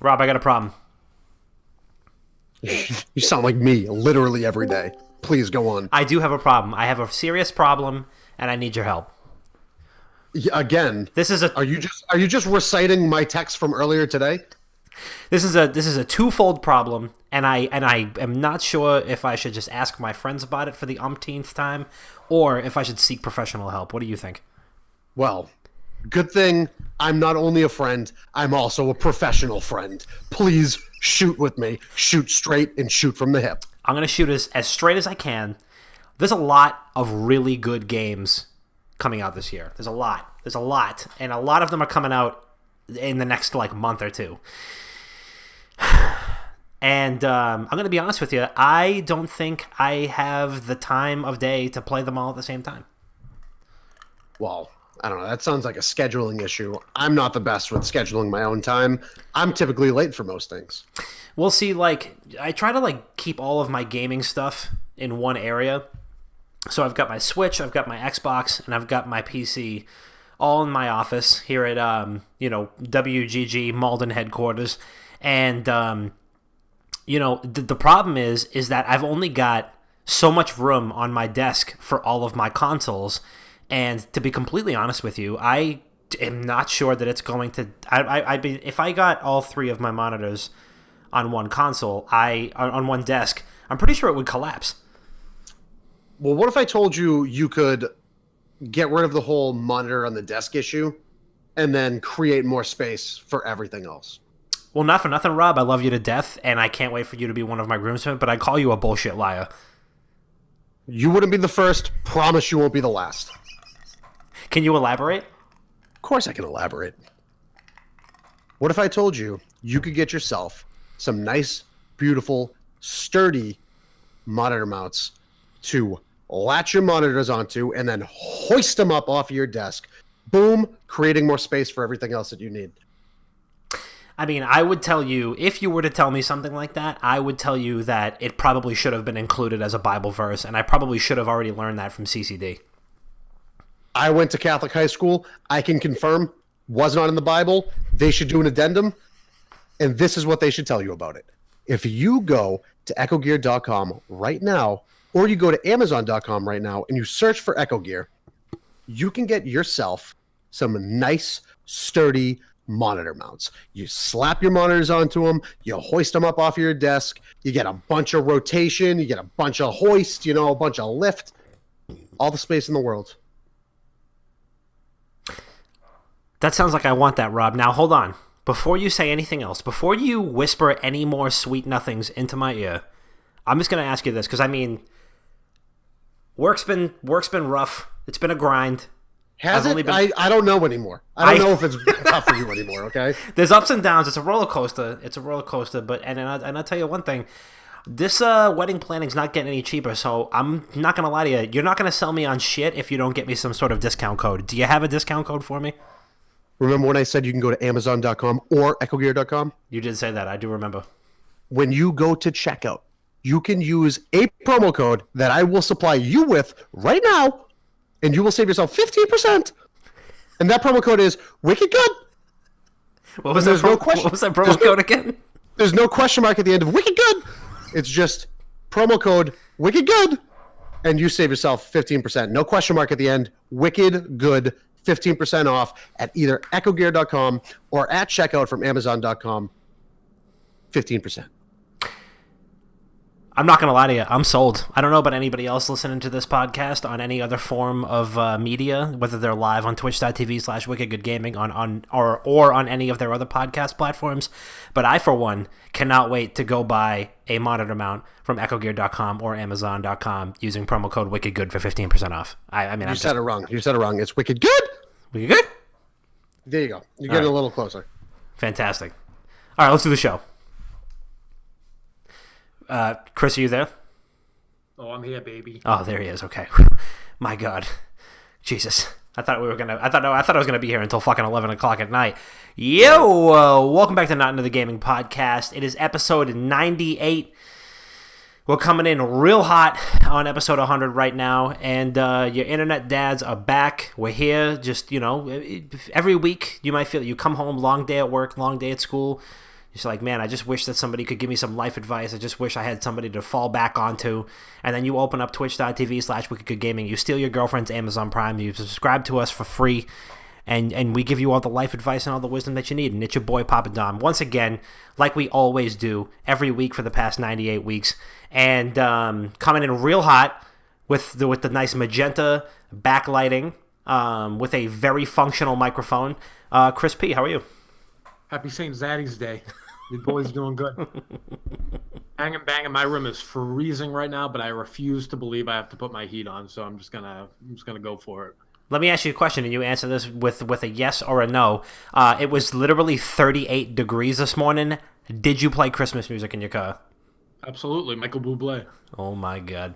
Rob, I got a problem. You sound like me literally every day. Please go on. I do have a problem. I have a serious problem, and I need your help. Again, This is a are you just reciting my text from earlier today? this is a twofold problem, and I am not sure if I should just ask my friends about it for the umpteenth time, or if I should seek professional help. What do you think? Well, good thing I'm not only a friend, I'm also a professional friend. Please shoot with me. Shoot straight and shoot from the hip. I'm gonna shoot as straight as I can. There's a lot of really good games coming out this year. There's a lot, and a lot of them are coming out in the next month or two. And I'm going to be honest with you, I don't think I have the time of day to play them all at the same time. Well, I don't know. That sounds like a scheduling issue. I'm not the best with scheduling my own time. I'm typically late for most things. We'll see, I try to keep all of my gaming stuff in one area. So I've got my Switch, I've got my Xbox, and I've got my PC all in my office here at WGG Malden headquarters. And the problem is that I've only got so much room on my desk for all of my consoles, and to be completely honest with you, I am not sure that it's going to. If I got all three of my monitors on one console, on one desk, I'm pretty sure it would collapse. Well, what if I told you you could get rid of the whole monitor on the desk issue and then create more space for everything else? Well, not for nothing, Rob. I love you to death, and I can't wait for you to be one of my groomsmen, but I call you a bullshit liar. You wouldn't be the first. Promise you won't be the last. Can you elaborate? Of course I can elaborate. What if I told you you could get yourself some nice, beautiful, sturdy monitor mounts to latch your monitors onto and then hoist them up off of your desk? Boom, creating more space for everything else that you need. I mean, I would tell you, if you were to tell me something like that, I would tell you that it probably should have been included as a Bible verse, and I probably should have already learned that from CCD. I went to Catholic high school. I can confirm, was not in the Bible. They should do an addendum, and this is what they should tell you about it. If you go to echogear.com right now, or you go to amazon.com right now, and you search for Echo Gear, you can get yourself some nice, sturdy monitor mounts. You slap your monitors onto them, you hoist them up off your desk, you get a bunch of rotation, you get a bunch of hoist, a bunch of lift, all the space in the world. That sounds like I want that, Rob. Now, hold on. Before you say anything else, before you whisper any more sweet nothings into my ear, I'm just going to ask you this, because, work's been rough. It's been a grind. Has it? I don't know anymore. I don't know if it's tough for you anymore, okay? There's ups and downs. It's a roller coaster. But I'll tell you one thing. This wedding planning's not getting any cheaper, so I'm not going to lie to you. You're not going to sell me on shit if you don't get me some sort of discount code. Do you have a discount code for me? Remember when I said you can go to amazon.com or echogear.com? You did say that. I do remember. When you go to checkout, you can use a promo code that I will supply you with right now, and you will save yourself 15%. And that promo code is Wicked Good. What was that promo code again? There's no question mark at the end of Wicked Good. It's just promo code Wicked Good, and you save yourself 15%. No question mark at the end. Wicked Good, 15% off at either echogear.com or at checkout from amazon.com. 15%. I'm not going to lie to you. I'm sold. I don't know about anybody else listening to this podcast on any other form of media, whether they're live on twitch.tv/wickedgoodgaming or on any of their other podcast platforms. But I, for one, cannot wait to go buy a monitor mount from echogear.com or amazon.com using promo code WickedGood for 15% off. You said it wrong. It's Wicked Good. Wicked Good? There you go. You're getting a little closer. Fantastic. All right, let's do the show. Chris, are you there? Oh, I'm here, baby. Oh, there he is. Okay. My God. Jesus. I thought I was gonna be here until fucking 11 o'clock at night. Yo, welcome back to Not Into the Gaming Podcast. It is episode 98. We're coming in real hot on episode 100 right now, and your internet dads are back. We're here. Just every week you might feel you come home, long day at work, long day at school. You're like, man, I just wish that somebody could give me some life advice. I just wish I had somebody to fall back onto. And then you open up twitch.tv/wickedgoodgaming. You steal your girlfriend's Amazon Prime. You subscribe to us for free. And we give you all the life advice and all the wisdom that you need. And it's your boy, Papa Dom. Once again, like we always do, every week for the past 98 weeks. And coming in real hot with the nice magenta backlighting, with a very functional microphone. Chris P., how are you? Happy St. Zaddy's Day. The boy's doing good. Banging. My room is freezing right now, but I refuse to believe I have to put my heat on, so I'm just gonna go for it. Let me ask you a question, and you answer this with a yes or a no. It was literally 38 degrees this morning. Did you play Christmas music in your car? Absolutely, Michael Bublé. Oh my God.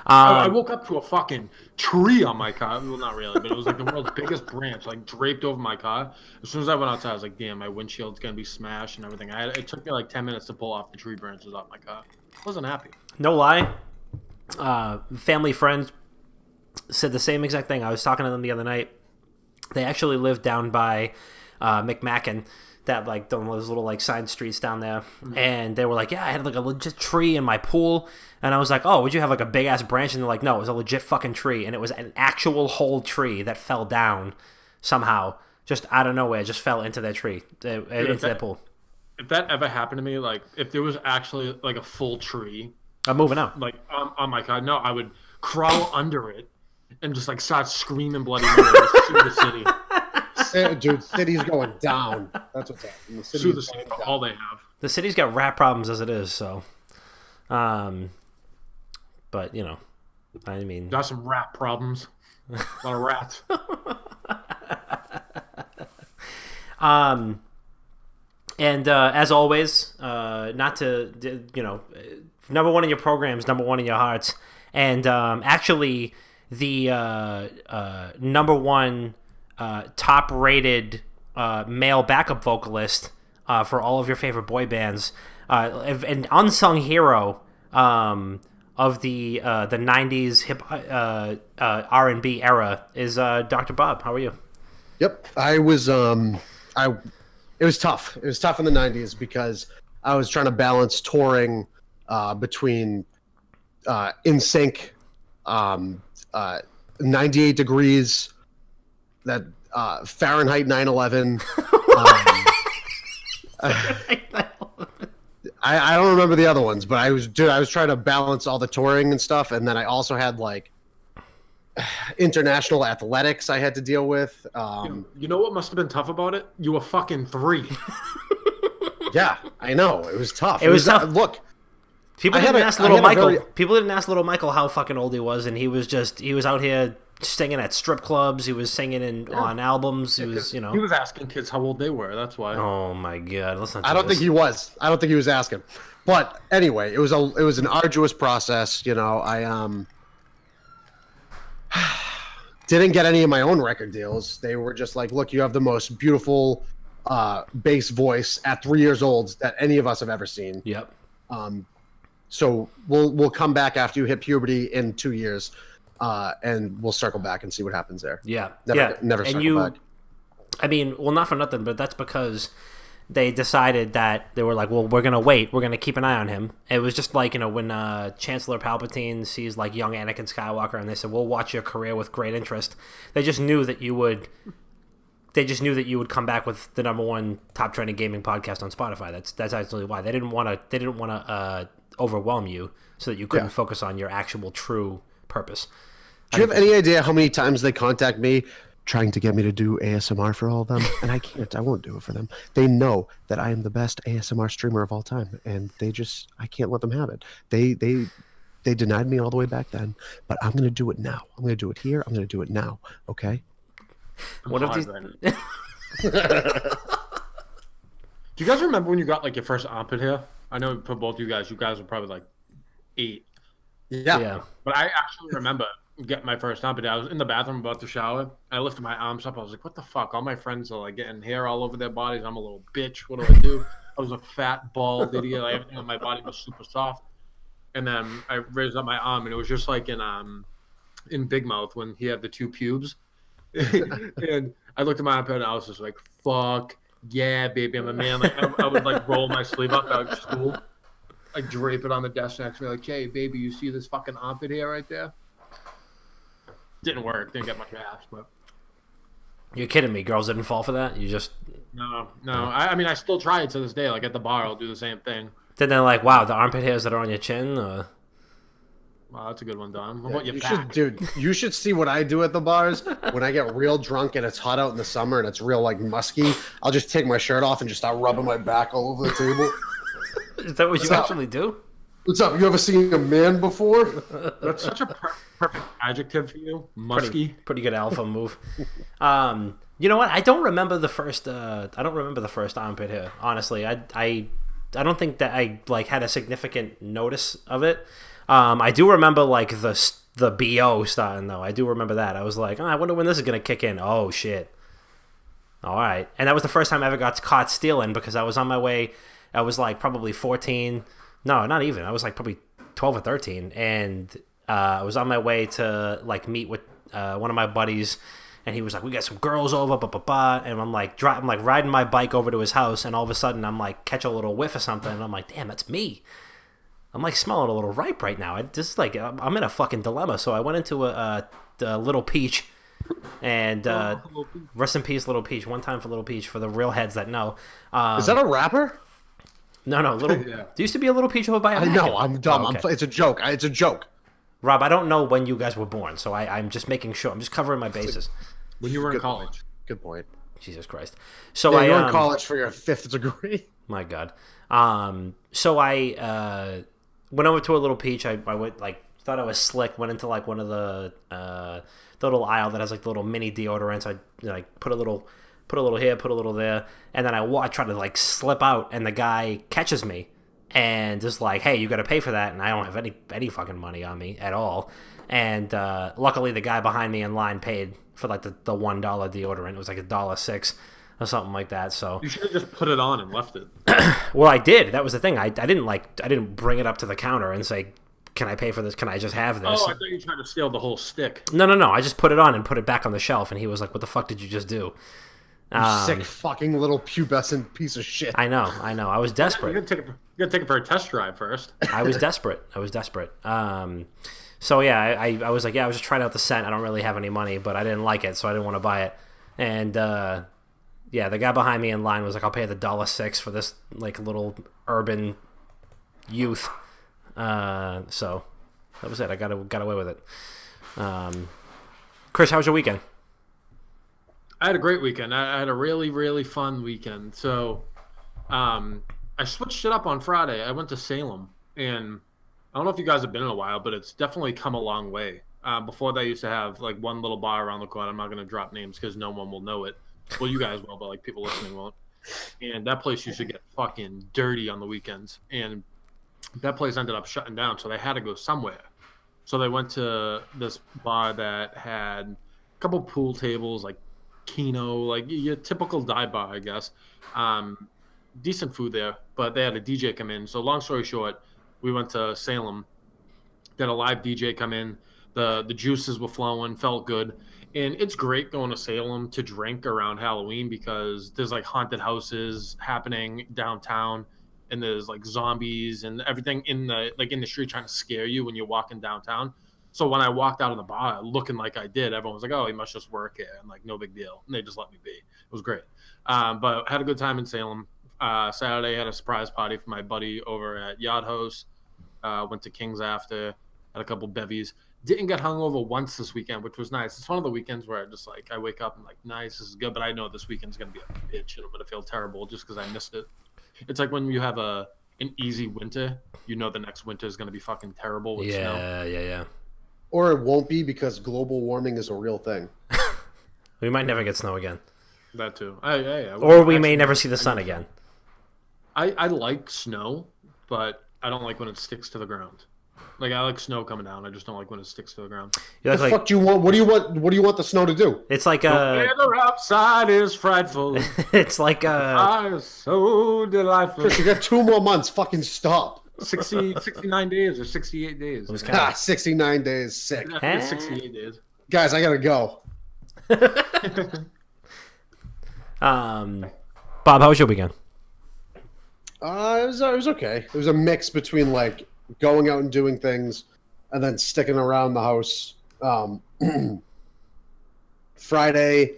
I woke up to a fucking tree on my car. Well, not really, but it was like the world's biggest branch, like draped over my car. As soon as I went outside, I was like, damn, my windshield's going to be smashed and everything. It took me like 10 minutes to pull off the tree branches off my car. I wasn't happy. No lie. Family friends said the same exact thing. I was talking to them the other night. They actually live down by McMacken, that like those little like side streets down there, and they were like, yeah, I had like a legit tree in my pool. And I was like, oh, would you have like a big ass branch? And they're like, no, it was a legit fucking tree, and it was an actual whole tree that fell down somehow, just out of nowhere, just fell into their tree, into their pool. If that ever happened to me, like if there was actually like a full tree, I'm moving out. Like on my car, no, I would crawl under it and just like start screaming bloody murder to sue the city. Dude, city's going down. That's what's happening. Sue the city for all they have. The city's got rat problems as it is, so. But you know, I mean, got some rat problems. A lot of rats. And as always, not to, you know, number one in your programs, number one in your hearts, and actually the number one top-rated male backup vocalist for all of your favorite boy bands, an unsung hero of the 90s hip R&B era is Dr. Bob. How are you? Yep, it was tough. It was tough in the 90s because I was trying to balance touring between In Sync, 98 Degrees, that Fahrenheit 9/11. I don't remember the other ones, but I was trying to balance all the touring and stuff, and then I also had like international athletics I had to deal with. You know what must have been tough about it? You were fucking 3. Yeah, I know. It was tough. It was tough. Look, people didn't ask little Michael. People didn't ask little Michael how fucking old he was, and he was out here singing at strip clubs. He was singing on albums. He was, you know. He was asking kids how old they were. That's why. Oh my God! Let's not. I don't think he was. I don't think he was asking. But anyway, it was an arduous process. You know, I didn't get any of my own record deals. They were just like, look, you have the most beautiful bass voice at 3 years old that any of us have ever seen. Yep. So we'll come back after you hit puberty in 2 years, and we'll circle back and see what happens there. Yeah. Never circle back. I mean, well, not for nothing, but that's because they decided that they were like, well, we're going to wait. We're going to keep an eye on him. It was just like, you know, when Chancellor Palpatine sees like young Anakin Skywalker and they said, we'll watch your career with great interest. They just knew that you would come back with the number one top trending gaming podcast on Spotify. That's actually why. They didn't want to overwhelm you so that you couldn't focus on your actual true purpose. Do you have any idea how many times they contact me trying to get me to do ASMR for all of them? And I can't. I won't do it for them. They know that I am the best ASMR streamer of all time, and I can't let them have it. They denied me all the way back then, but I'm going to do it now. I'm going to do it here. I'm going to do it now. Okay? What if these... Do you guys remember when you got like your first armpit hair? I know for both you guys were probably like 8. Yeah. But I actually remember getting my first armpit hair. I was in the bathroom about to shower, and I lifted my arms up. I was like, what the fuck? All my friends are like getting hair all over their bodies. I'm a little bitch. What do I do? I was a fat, bald idiot. Like, everything on my body was super soft. And then I raised up my arm, and it was just like in Big Mouth when he had the 2 pubes. And I looked at my armpit, and I was just like, fuck Yeah, baby, I'm a man. Like I would like roll my sleeve up out of school, like drape it on the desk next to me, like, hey, baby, you see this fucking armpit hair right there? Didn't work. Didn't get much ass, but You're kidding me. Girls didn't fall for that? You just... no. I mean, I still try it to this day. Like at the bar, I'll do the same thing. Then they're like, wow, the armpit hairs that are on your chin? Wow, that's a good one, Dom. What Yeah, about your you back? should, dude. You should see what I do at the bars when I get real drunk and it's hot out in the summer and it's real like musky. I'll just take my shirt off and just start rubbing my back all over the table. Is that what you What's up? actually do? What's up? You ever seen a man before? That's such a perfect adjective for you. Musky. Pretty good alpha move. You know what? I don't remember the first. I don't remember the first armpit hair. Honestly, I don't think that I like had a significant notice of it. I do remember like the BO starting though. I do remember that. I was like, oh, I wonder when this is gonna kick in. Oh shit! All right, and that was the first time I ever got caught stealing because I was on my way. I was like probably 14. No, not even. I was like probably 12 or 13, and I was on my way to like meet with one of my buddies. And he was like, we got some girls over, and I'm like riding my bike over to his house, and all of a sudden I'm like catch a little whiff of something, and I'm like, damn, that's me. I'm like smelling a little ripe right now. I'm in a fucking dilemma. So I went into a Little Peach, and rest in peace, Little Peach. One time for Little Peach for the real heads that know. Is that a rapper? No, Little. Yeah. There used to be a Little Peach over by. I know. I'm dumb. Oh, okay. It's a joke. It's a joke. Rob, I don't know when you guys were born, so I'm just making sure. I'm just covering my bases. When you were in Good college. point. Good point. Jesus Christ. So Yeah, you're in college for your 5th degree. My God. So I went over to a Little Peach. I went like thought I was slick. Went into like one of the little aisle that has like the little mini deodorants. I like put a little here, put a little there, and then I try to like slip out, and the guy catches me and just like, hey, you got to pay for that, and I don't have any fucking money on me at all. And luckily, the guy behind me in line paid for like the $1 deodorant. It was like $1.06 or something like that. So You should have just put it on and left it. well, I did. That was the thing. I didn't bring it up to the counter and say, can I pay for this? Can I just have this? Oh, I thought you were trying to steal the whole stick. No. I just put it on and put it back on the shelf, and he was like, what the fuck did you just do? You sick fucking little pubescent piece of shit. I know. I was desperate. You gotta take it for a test drive first. I was desperate. So yeah, I was like, yeah, I was just trying out the scent. I don't really have any money, but I didn't like it, so I didn't want to buy it. And yeah, the guy behind me in line was like, I'll pay the $1.06 for this like little urban youth. So that was it. I got away with it. Chris, how was your weekend? I had a great weekend. I had a really, really fun weekend. So I switched it up on Friday. I went to Salem, and I don't know if you guys have been in a while, but it's definitely come a long way. Before they used to have like one little bar around the corner. I'm not going to drop names because no one will know it. Well, you guys will, but like people listening won't. And that place used to get fucking dirty on the weekends. And that place ended up shutting down, so they had to go somewhere. So they went to this bar that had a couple pool tables, like Keno, like your typical dive bar, I guess. Decent food there, but they had a DJ come in. So long story short, we went to Salem. They had a live DJ come in. The juices were flowing, felt good. And it's great going to Salem to drink around Halloween because there's like haunted houses happening downtown, and there's like zombies and everything in the street trying to scare you when you're walking downtown. So when I walked out of the bar looking like I did, everyone was like, oh, he must just work here. And like, no big deal. And they just let me be. It was great. But had a good time in Salem. Saturday, had a surprise party for my buddy over at Yacht House. Went to King's after, had a couple bevies. Didn't get hungover once this weekend, which was nice. It's one of the weekends where I just like, I wake up and like, nice, this is good. But I know this weekend's going to be a bitch and I'm going to feel terrible just because I missed it. It's like when you have an easy winter, you know the next winter is going to be fucking terrible with snow. Yeah. Or it won't be because global warming is a real thing. We might never get snow again. That too. Or we may never see the sun again. I like snow, but I don't like when it sticks to the ground. Like I like snow coming down. I just don't like when it sticks to the ground. You What the fuck do you want? What do you want? What do you want the snow to do? It's like The weather outside is frightful. it's like Fire so delightful. Chris, you got 2 more months. Fucking stop. 69 days or 68 days. It was kind of 69 days. Sick. I think it's 68 days. Guys, I gotta go. Bob, how was your weekend? It was okay. It was a mix between like going out and doing things, and then sticking around the house. Friday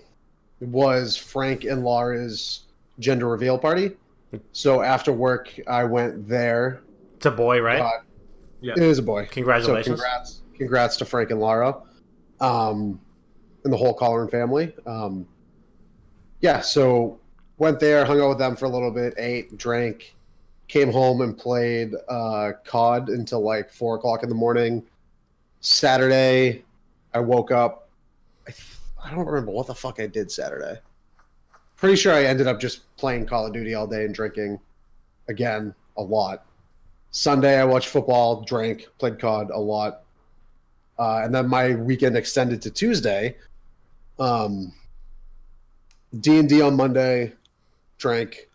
was Frank and Laura's gender reveal party. So after work, I went there. It's a boy, right? Yeah, it is a boy. Congratulations! So congrats to Frank and Laura, and the whole Colleran family. Yeah, so went there, hung out with them for a little bit, ate, drank, came home and played COD until like 4 o'clock in the morning. Saturday, I woke up. I don't remember what the fuck I did Saturday. Pretty sure I ended up just playing Call of Duty all day and drinking again a lot. Sunday, I watched football, drank, played COD a lot. And then my weekend extended to Tuesday. D&D on Monday, drank.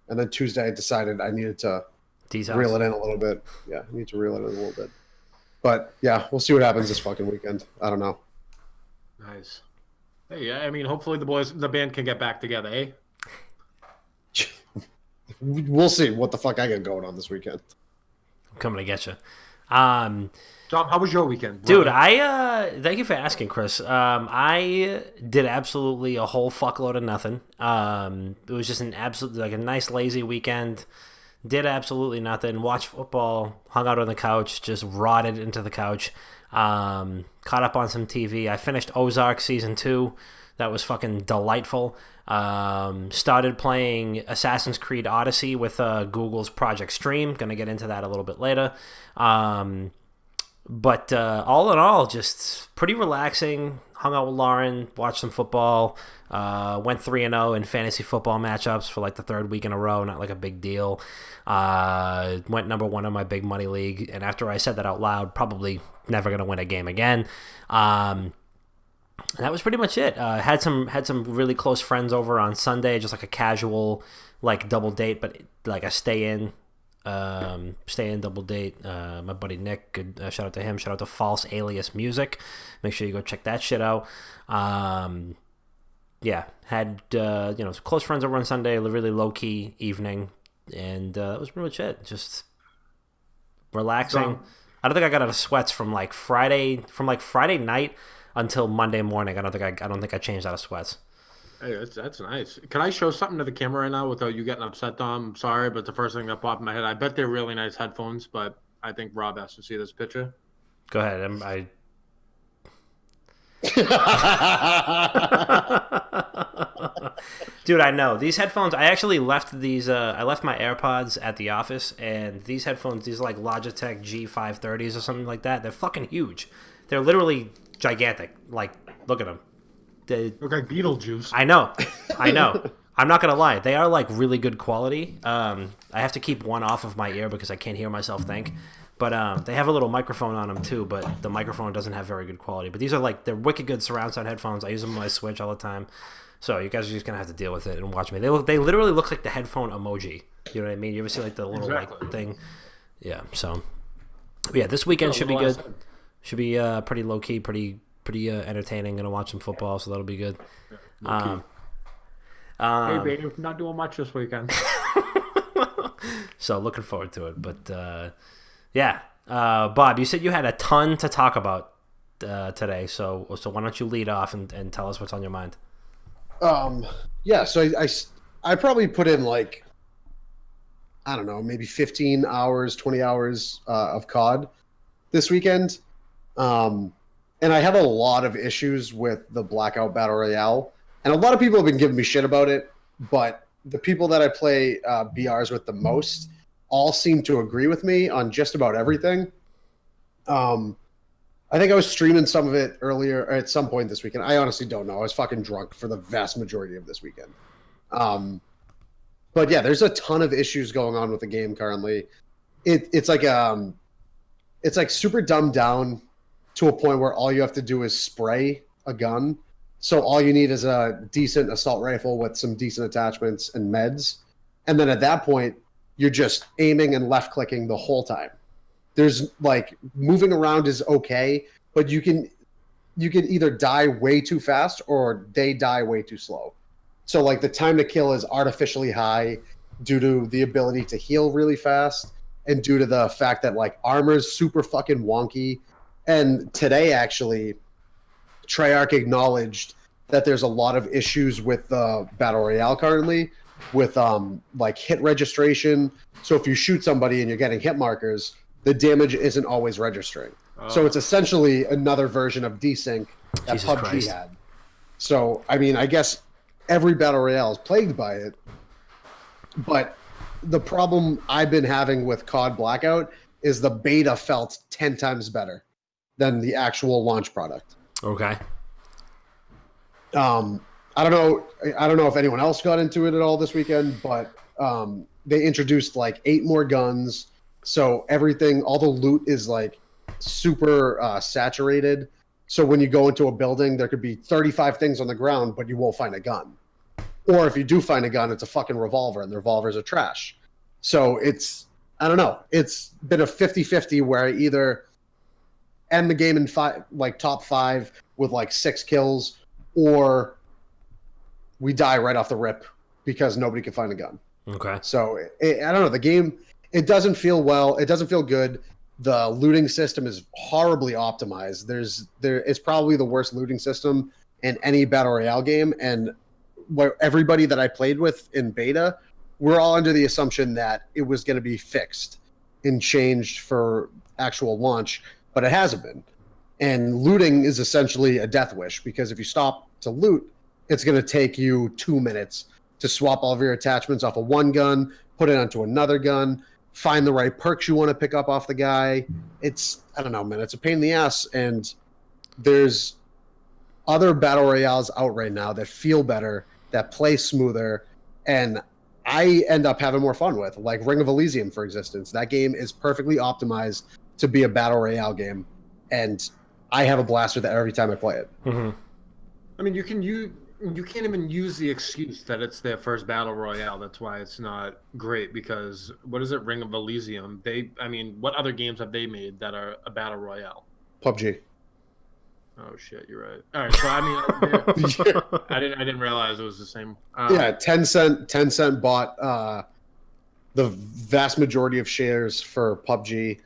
And then Tuesday, I decided I needed to reel it in a little bit. Yeah, I need to reel it in a little bit. But yeah, we'll see what happens this fucking weekend. I don't know. Nice. Hey, yeah, I mean, hopefully the band can get back together, eh? We'll see what the fuck I got going on this weekend. I'm coming to get you. Tom, how was your weekend, dude? Thank you for asking, Chris. I did absolutely a whole fuckload of nothing. It was just a nice lazy weekend. Did absolutely nothing. Watched football. Hung out on the couch. Just rotted into the couch. Caught up on some TV. I finished Ozark season 2. That was fucking delightful. Started playing Assassin's Creed Odyssey with Google's Project Stream. Gonna get into that a little bit later. But all in all, just pretty relaxing. Hung out with Lauren, watched some football. Went 3-0 in fantasy football matchups for like the third week in a row. Not like a big deal. Went number 1 in my big money league. And after I said that out loud, probably never going to win a game again. That was pretty much it. Had some really close friends over on Sunday, just like a casual like double date, but like a stay in double date. My buddy Nick, good, shout out to him. Shout out to False Alias Music. Make sure you go check that shit out. Yeah, had some close friends over on Sunday. A really low key evening, and that was pretty much it. Just relaxing. I don't think I got out of sweats from Friday night until Monday morning. I don't think I changed out of sweats. Hey, that's nice. Can I show something to the camera right now without you getting upset, Tom? I'm sorry, but the first thing that popped in my head, I bet they're really nice headphones, but I think Rob has to see this picture. Go ahead. Dude, I know. These headphones, I actually left these, I left my AirPods at the office, and these headphones, these are like Logitech G530s or something like that. They're fucking huge. They're literally gigantic. Like, look at them. They look like Beetlejuice. I know. I'm not gonna lie. They are like really good quality. I have to keep one off of my ear because I can't hear myself think. But they have a little microphone on them too. But the microphone doesn't have very good quality. But these are they're wicked good surround sound headphones. I use them on my Switch all the time. So you guys are just gonna have to deal with it and watch me. They literally look like the headphone emoji. You know what I mean? You ever see like the little like thing? Yeah. So yeah, this weekend should be good. Should be pretty low key, pretty entertaining. Gonna watch some football, so that'll be good. Hey, babe, not doing much this weekend. So looking forward to it. But yeah, Bob, you said you had a ton to talk about today. So why don't you lead off and tell us what's on your mind? Yeah. So I probably put in like, I don't know, maybe 15 hours, 20 hours of COD this weekend. And I have a lot of issues with the Blackout Battle Royale. And a lot of people have been giving me shit about it, but the people that I play BRs with the most all seem to agree with me on just about everything. I think I was streaming some of it earlier or at some point this weekend. I honestly don't know. I was fucking drunk for the vast majority of this weekend. But yeah, there's a ton of issues going on with the game currently. It's like super dumbed down to a point where all you have to do is spray a gun. So all you need is a decent assault rifle with some decent attachments and meds. And then at that point, you're just aiming and left clicking the whole time. There's like moving around is okay, but you can either die way too fast or they die way too slow. So like the time to kill is artificially high due to the ability to heal really fast and due to the fact that like armor is super fucking wonky. And today actually, Treyarch acknowledged that there's a lot of issues with Battle Royale currently with like hit registration. So if you shoot somebody and you're getting hit markers, the damage isn't always registering. So it's essentially another version of desync that Jesus PUBG Christ. had. So I mean, I guess every Battle Royale is plagued by it. But the problem I've been having with COD Blackout is the beta felt 10 times better than the actual launch product. Okay. I don't know if anyone else got into it at all this weekend, but they introduced like 8 more guns. So everything, all the loot is like super saturated. So when you go into a building, there could be 35 things on the ground, but you won't find a gun. Or if you do find a gun, it's a fucking revolver, and the revolvers are trash. So it's, I don't know. It's been a 50-50 where I either end the game in top 5 with like 6 kills, or we die right off the rip because nobody can find a gun. Okay. So I don't know. The game, it doesn't feel well. It doesn't feel good. The looting system is horribly optimized. It's probably the worst looting system in any Battle Royale game. And everybody that I played with in beta, we're all under the assumption that it was going to be fixed and changed for actual launch, but it hasn't been. And looting is essentially a death wish, because if you stop to loot, it's going to take you 2 minutes to swap all of your attachments off of one gun, put it onto another gun, find the right perks you want to pick up off the guy. It's, I don't know, man, it's a pain in the ass. And there's other Battle Royales out right now that feel better, that play smoother, and I end up having more fun with, like Ring of Elysium, for existence. That game is perfectly optimized to be a Battle Royale game, and I have a blast with it every time I play it. Mm-hmm. I mean, you can't even use the excuse that it's their first Battle Royale. That's why it's not great, because what is it, Ring of Elysium? What other games have they made that are a Battle Royale? PUBG. Oh shit, you're right. All right, so I mean, I didn't realize it was the same. Yeah, Tencent bought the vast majority of shares for PUBG,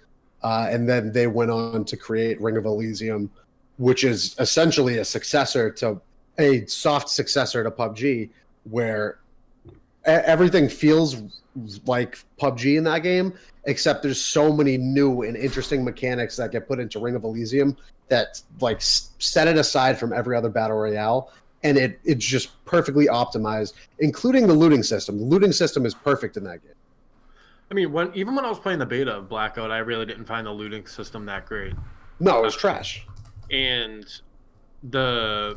and then they went on to create Ring of Elysium, which is essentially a soft successor to PUBG, where everything feels like PUBG in that game, except there's so many new and interesting mechanics that get put into Ring of Elysium that like set it aside from every other Battle Royale, and it's just perfectly optimized, including the looting system. The looting system is perfect in that game. I mean, even when I was playing the beta of Blackout, I really didn't find the looting system that great. No, it was trash. And I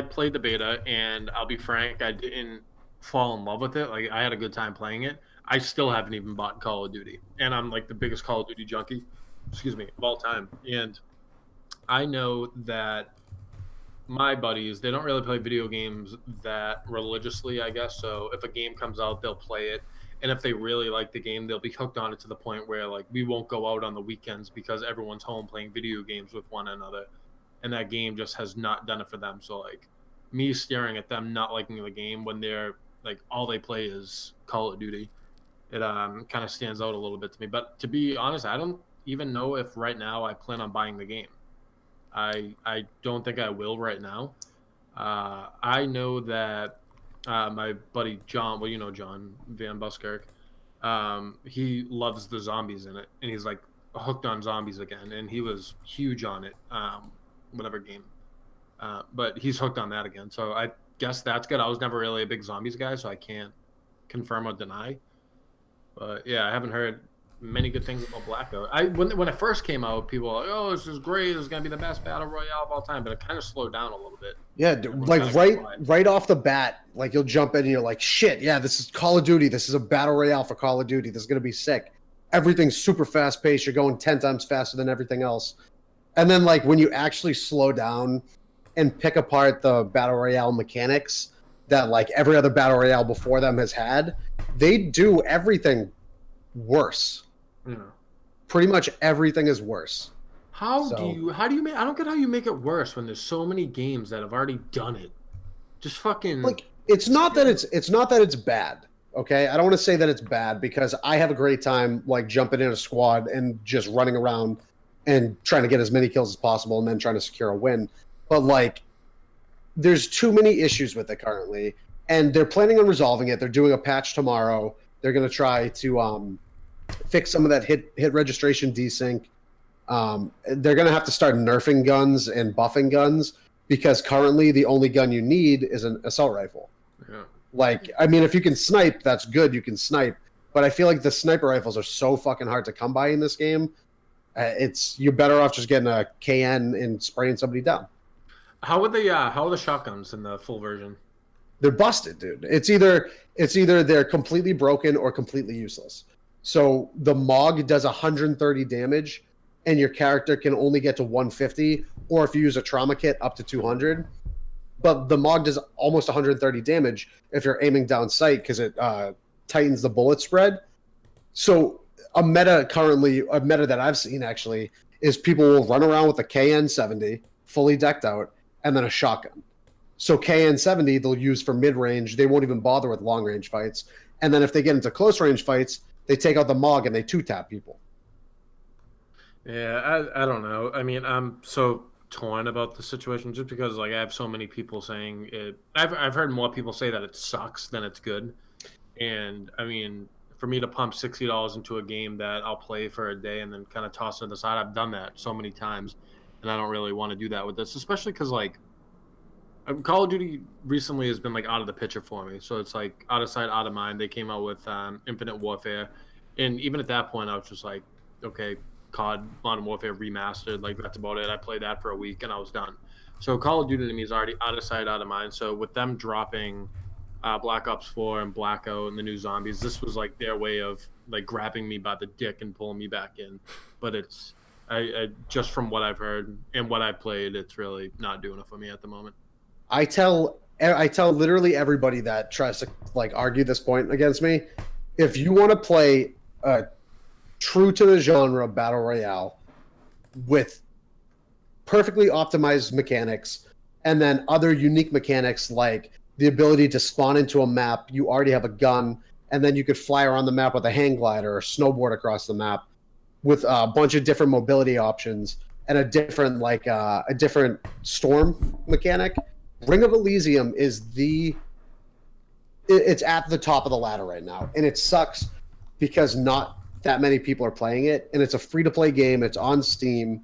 played the beta, and I'll be frank, I didn't fall in love with it. Like, I had a good time playing it. I still haven't even bought Call of Duty, and I'm like the biggest Call of Duty junkie, of all time. And I know that my buddies, they don't really play video games that religiously, I guess. So if a game comes out, they'll play it. And if they really like the game, they'll be hooked on it to the point where like we won't go out on the weekends because everyone's home playing video games with one another. And that game just has not done it for them. So like me staring at them not liking the game when they're like all they play is Call of Duty, it kind of stands out a little bit to me. But to be honest, I don't even know if right now I plan on buying the game. I don't think I will right now. I know that my buddy John, well, you know John Van Buskirk, he loves the zombies in it, and he's like hooked on zombies again, and he was huge on it, whatever game. But he's hooked on that again, so I guess that's good. I was never really a big zombies guy, so I can't confirm or deny. But yeah, I haven't heard many good things about Blackout. When it first came out, people were like, "Oh, this is great. This is gonna be the best battle royale of all time." But it kind of slowed down a little bit. Yeah, like right off the bat, like you'll jump in and you're like, "Shit, yeah, this is Call of Duty. This is a battle royale for Call of Duty. This is gonna be sick." Everything's super fast paced. You're going 10 times faster than everything else. And then like when you actually slow down and pick apart the battle royale mechanics that like every other battle royale before them has had, they do everything worse. Yeah. Pretty much everything is worse. How do you make, I don't get how you make it worse when there's so many games that have already done it. Just fucking Like, it's not that it's bad. Okay, I don't want to say that it's bad because I have a great time like jumping in a squad and just running around and trying to get as many kills as possible and then trying to secure a win. But like, there's too many issues with it currently, and they're planning on resolving it. They're doing a patch tomorrow. They're going to try to fix some of that hit registration desync. They're going to have to start nerfing guns and buffing guns because currently the only gun you need is an assault rifle. Yeah. Like, I mean, if you can snipe, that's good. You can snipe, but I feel like the sniper rifles are so fucking hard to come by in this game. You're better off just getting a KN and spraying somebody down. How are the shotguns in the full version? They're busted, dude. It's either they're completely broken or completely useless. So the MOG does 130 damage, and your character can only get to 150, or if you use a trauma kit, up to 200. But the MOG does almost 130 damage if you're aiming down sight because it tightens the bullet spread. So a meta that I've seen actually is people will run around with a KN70 fully decked out and then a shotgun. So KN70 they'll use for mid-range. They won't even bother with long-range fights. And then if they get into close-range fights, they take out the MOG and they two-tap people. Yeah, I don't know. I mean, I'm so torn about the situation just because like I have so many people saying it. I've heard more people say that it sucks than it's good. And I mean, for me to pump $60 into a game that I'll play for a day and then kind of toss it to the side, I've done that so many times, and I don't really want to do that with this, especially because like Call of Duty recently has been like out of the picture for me. So it's like out of sight, out of mind. They came out with Infinite Warfare, and even at that point, I was just like, okay, COD Modern Warfare Remastered, like that's about it. I played that for a week and I was done. So Call of Duty to me is already out of sight, out of mind. So with them dropping Black Ops 4 and Blackout and the new zombies, this was like their way of like grabbing me by the dick and pulling me back in. But it's I just from what I've heard and what I've played, it's really not doing it for me at the moment. I tell literally everybody that tries to like argue this point against me, if you want to play true to the genre battle royale with perfectly optimized mechanics and then other unique mechanics like the ability to spawn into a map, you already have a gun, and then you could fly around the map with a hang glider or snowboard across the map with a bunch of different mobility options and a different storm mechanic. Ring of Elysium is it's at the top of the ladder right now, and it sucks because not that many people are playing it, and it's a free-to-play game. It's on Steam,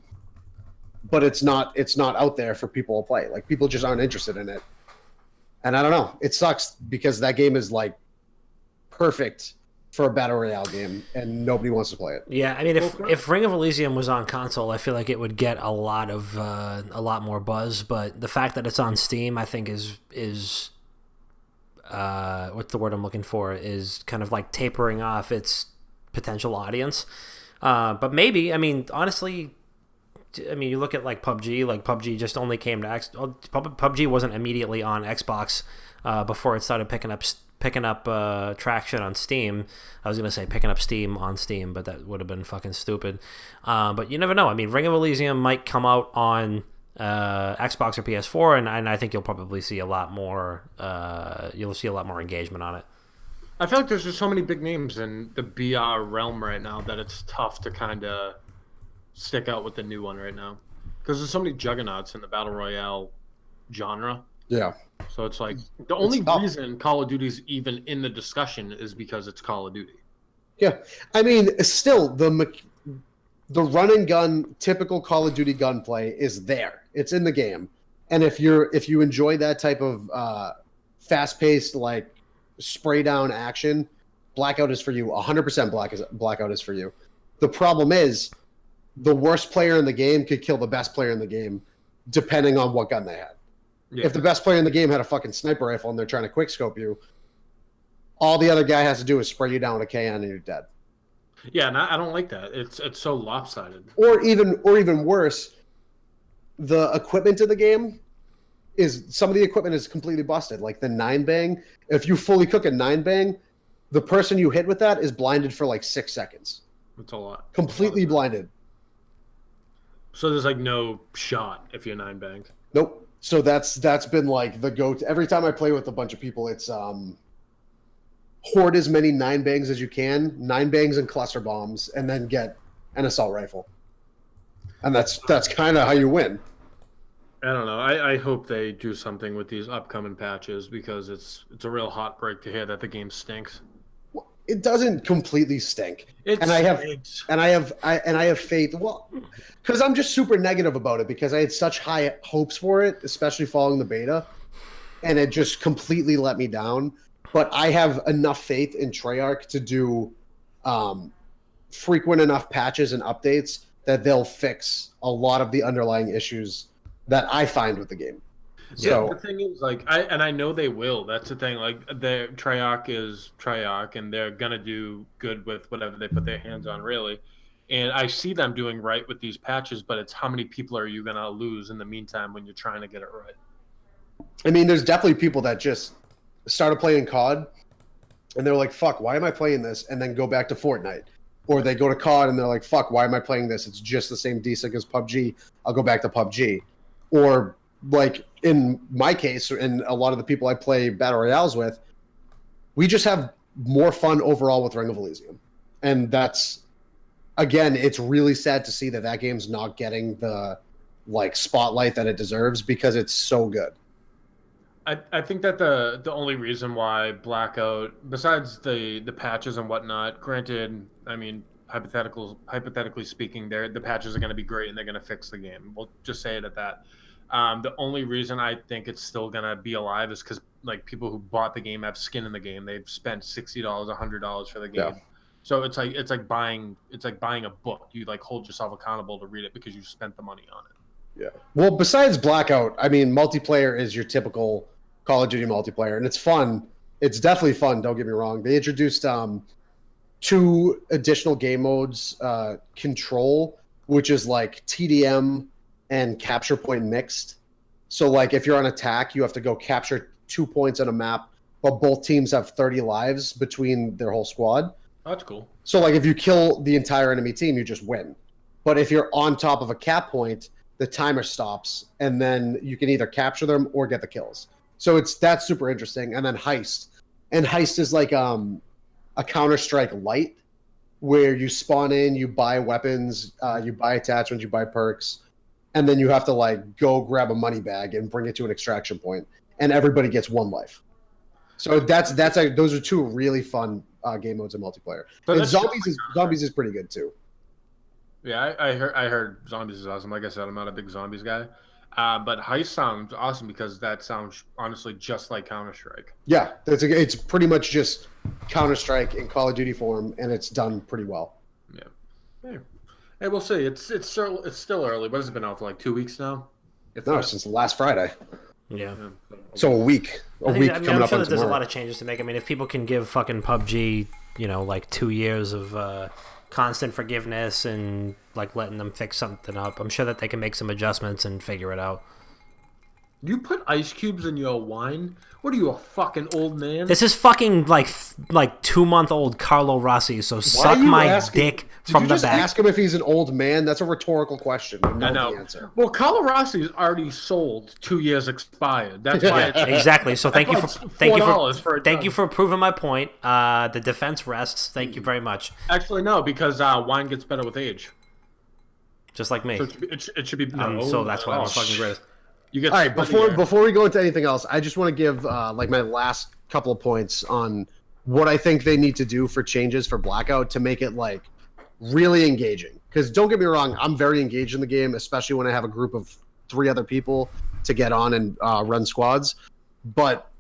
but it's not out there for people to play. Like, people just aren't interested in it. And I don't know. It sucks because that game is like perfect for a battle royale game, and nobody wants to play it. Yeah, I mean, if Ring of Elysium was on console, I feel like it would get a lot more buzz. But the fact that it's on Steam, I think, is what's the word I'm looking for? Is kind of like tapering off its potential audience. But maybe, I mean, honestly, you look at like PUBG. Like PUBG just only came to PUBG wasn't immediately on Xbox before it started picking up traction on Steam. I was gonna say picking up steam on Steam, but that would have been fucking stupid. But you never know. I mean, Ring of Elysium might come out on Xbox or PS4, and I think you'll probably see a lot more. You'll see a lot more engagement on it. I feel like there's just so many big names in the BR realm right now that it's tough to kind of stick out with the new one right now because there's so many juggernauts in the battle royale genre. Yeah. So it's like the only reason Call of Duty's even in the discussion is because it's Call of Duty. Yeah, I mean, still the run and gun typical Call of Duty gunplay is there. It's in the game, and if you enjoy that type of fast paced like spray down action, Blackout is for you. 100% Blackout is for you. The problem is the worst player in the game could kill the best player in the game, depending on what gun they had. Yeah. If the best player in the game had a fucking sniper rifle and they're trying to quickscope you, all the other guy has to do is spray you down with a KN and you're dead. Yeah, and I don't like that. It's so lopsided. Or even worse, the equipment in the game some of the equipment is completely busted. Like the 9-bang, if you fully cook a 9-bang, the person you hit with that is blinded for like 6 seconds. That's a lot. Completely blinded. So there's like no shot if you're 9-banged. Nope. So that's been like the go-to. Every time I play with a bunch of people, it's hoard as many 9-bangs as you can, 9-bangs and cluster bombs, and then get an assault rifle. And that's kind of how you win. I don't know. I hope they do something with these upcoming patches because it's a real hot break to hear that the game stinks. It doesn't completely stink. I have faith. Well, because I'm just super negative about it because I had such high hopes for it, especially following the beta, and it just completely let me down. But I have enough faith in Treyarch to do frequent enough patches and updates that they'll fix a lot of the underlying issues that I find with the game. So the thing is, like, I know they will. That's the thing. Like, the Treyarch is Treyarch, and they're gonna do good with whatever they put their hands on, really. And I see them doing right with these patches, but it's how many people are you gonna lose in the meantime when you're trying to get it right? I mean, there's definitely people that just started playing COD, and they're like, "Fuck, why am I playing this?" And then go back to Fortnite, or they go to COD and they're like, "Fuck, why am I playing this? It's just the same desync as PUBG. I'll go back to PUBG," or like in my case, and a lot of the people I play battle royales with, we just have more fun overall with Ring of Elysium, and that's, again, it's really sad to see that game's not getting the like spotlight that it deserves because it's so good. I think that the only reason why Blackout, besides the patches and whatnot, granted, I mean, hypothetically speaking, the patches are going to be great and they're going to fix the game. We'll just say it at that. The only reason I think it's still gonna be alive is because like people who bought the game have skin in the game. They've spent $60, $100 for the game. Yeah. So it's like buying a book. You like hold yourself accountable to read it because you spent the money on it. Yeah. Well, besides Blackout, I mean, multiplayer is your typical Call of Duty multiplayer, and it's fun. It's definitely fun. Don't get me wrong. They introduced 2 additional game modes: Control, which is like TDM and capture point mixed. So like if you're on attack, you have to go capture 2 points on a map, but both teams have 30 lives between their whole squad. Oh, that's cool. So like if you kill the entire enemy team, you just win. But if you're on top of a cap point, the timer stops, and then you can either capture them or get the kills. So that's super interesting. And then Heist. And Heist is like a Counter-Strike light, where you spawn in, you buy weapons, you buy attachments, you buy perks, and then you have to like go grab a money bag and bring it to an extraction point, and everybody gets 1 life. So those are 2 really fun game modes in multiplayer. So and Zombies is pretty good too. Yeah, I heard Zombies is awesome. Like I said, I'm not a big Zombies guy, but Heist sounds awesome because that sounds honestly just like Counter-Strike. Yeah, it's pretty much just Counter-Strike in Call of Duty form, and it's done pretty well. Yeah. Hey, we'll see. It's still early. What has it been out for, like 2 weeks now? Since last Friday. Yeah. So a week. I'm sure that there's a lot of changes to make. I mean, if people can give fucking PUBG, like 2 years of constant forgiveness and like letting them fix something up, I'm sure that they can make some adjustments and figure it out. You put ice cubes in your wine? What are you, a fucking old man? This is fucking like 2-month-old Carlo Rossi, so suck my dick from the back. Ask him if he's an old man? That's a rthorical question. I know the answer. Well, Carlo Rossi is already sold, 2 years expired. That's why it's exactly. So thank you for proving my point. The defense rests. Thank you very much. Actually, no, because wine gets better with age. Just like me. So it should be. So that's why I'm the fucking greatest. All right, before we go into anything else, I just want to give like my last couple of points on what I think they need to do for changes for Blackout to make it like really engaging. Because don't get me wrong, I'm very engaged in the game, especially when I have a group of 3 other people to get on and run squads. But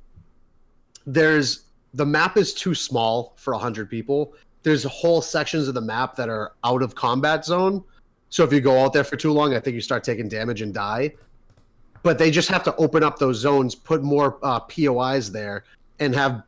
the map is too small for 100 people. There's whole sections of the map that are out of combat zone. So if you go out there for too long, I think you start taking damage and die. But they just have to open up those zones, put more POIs there, and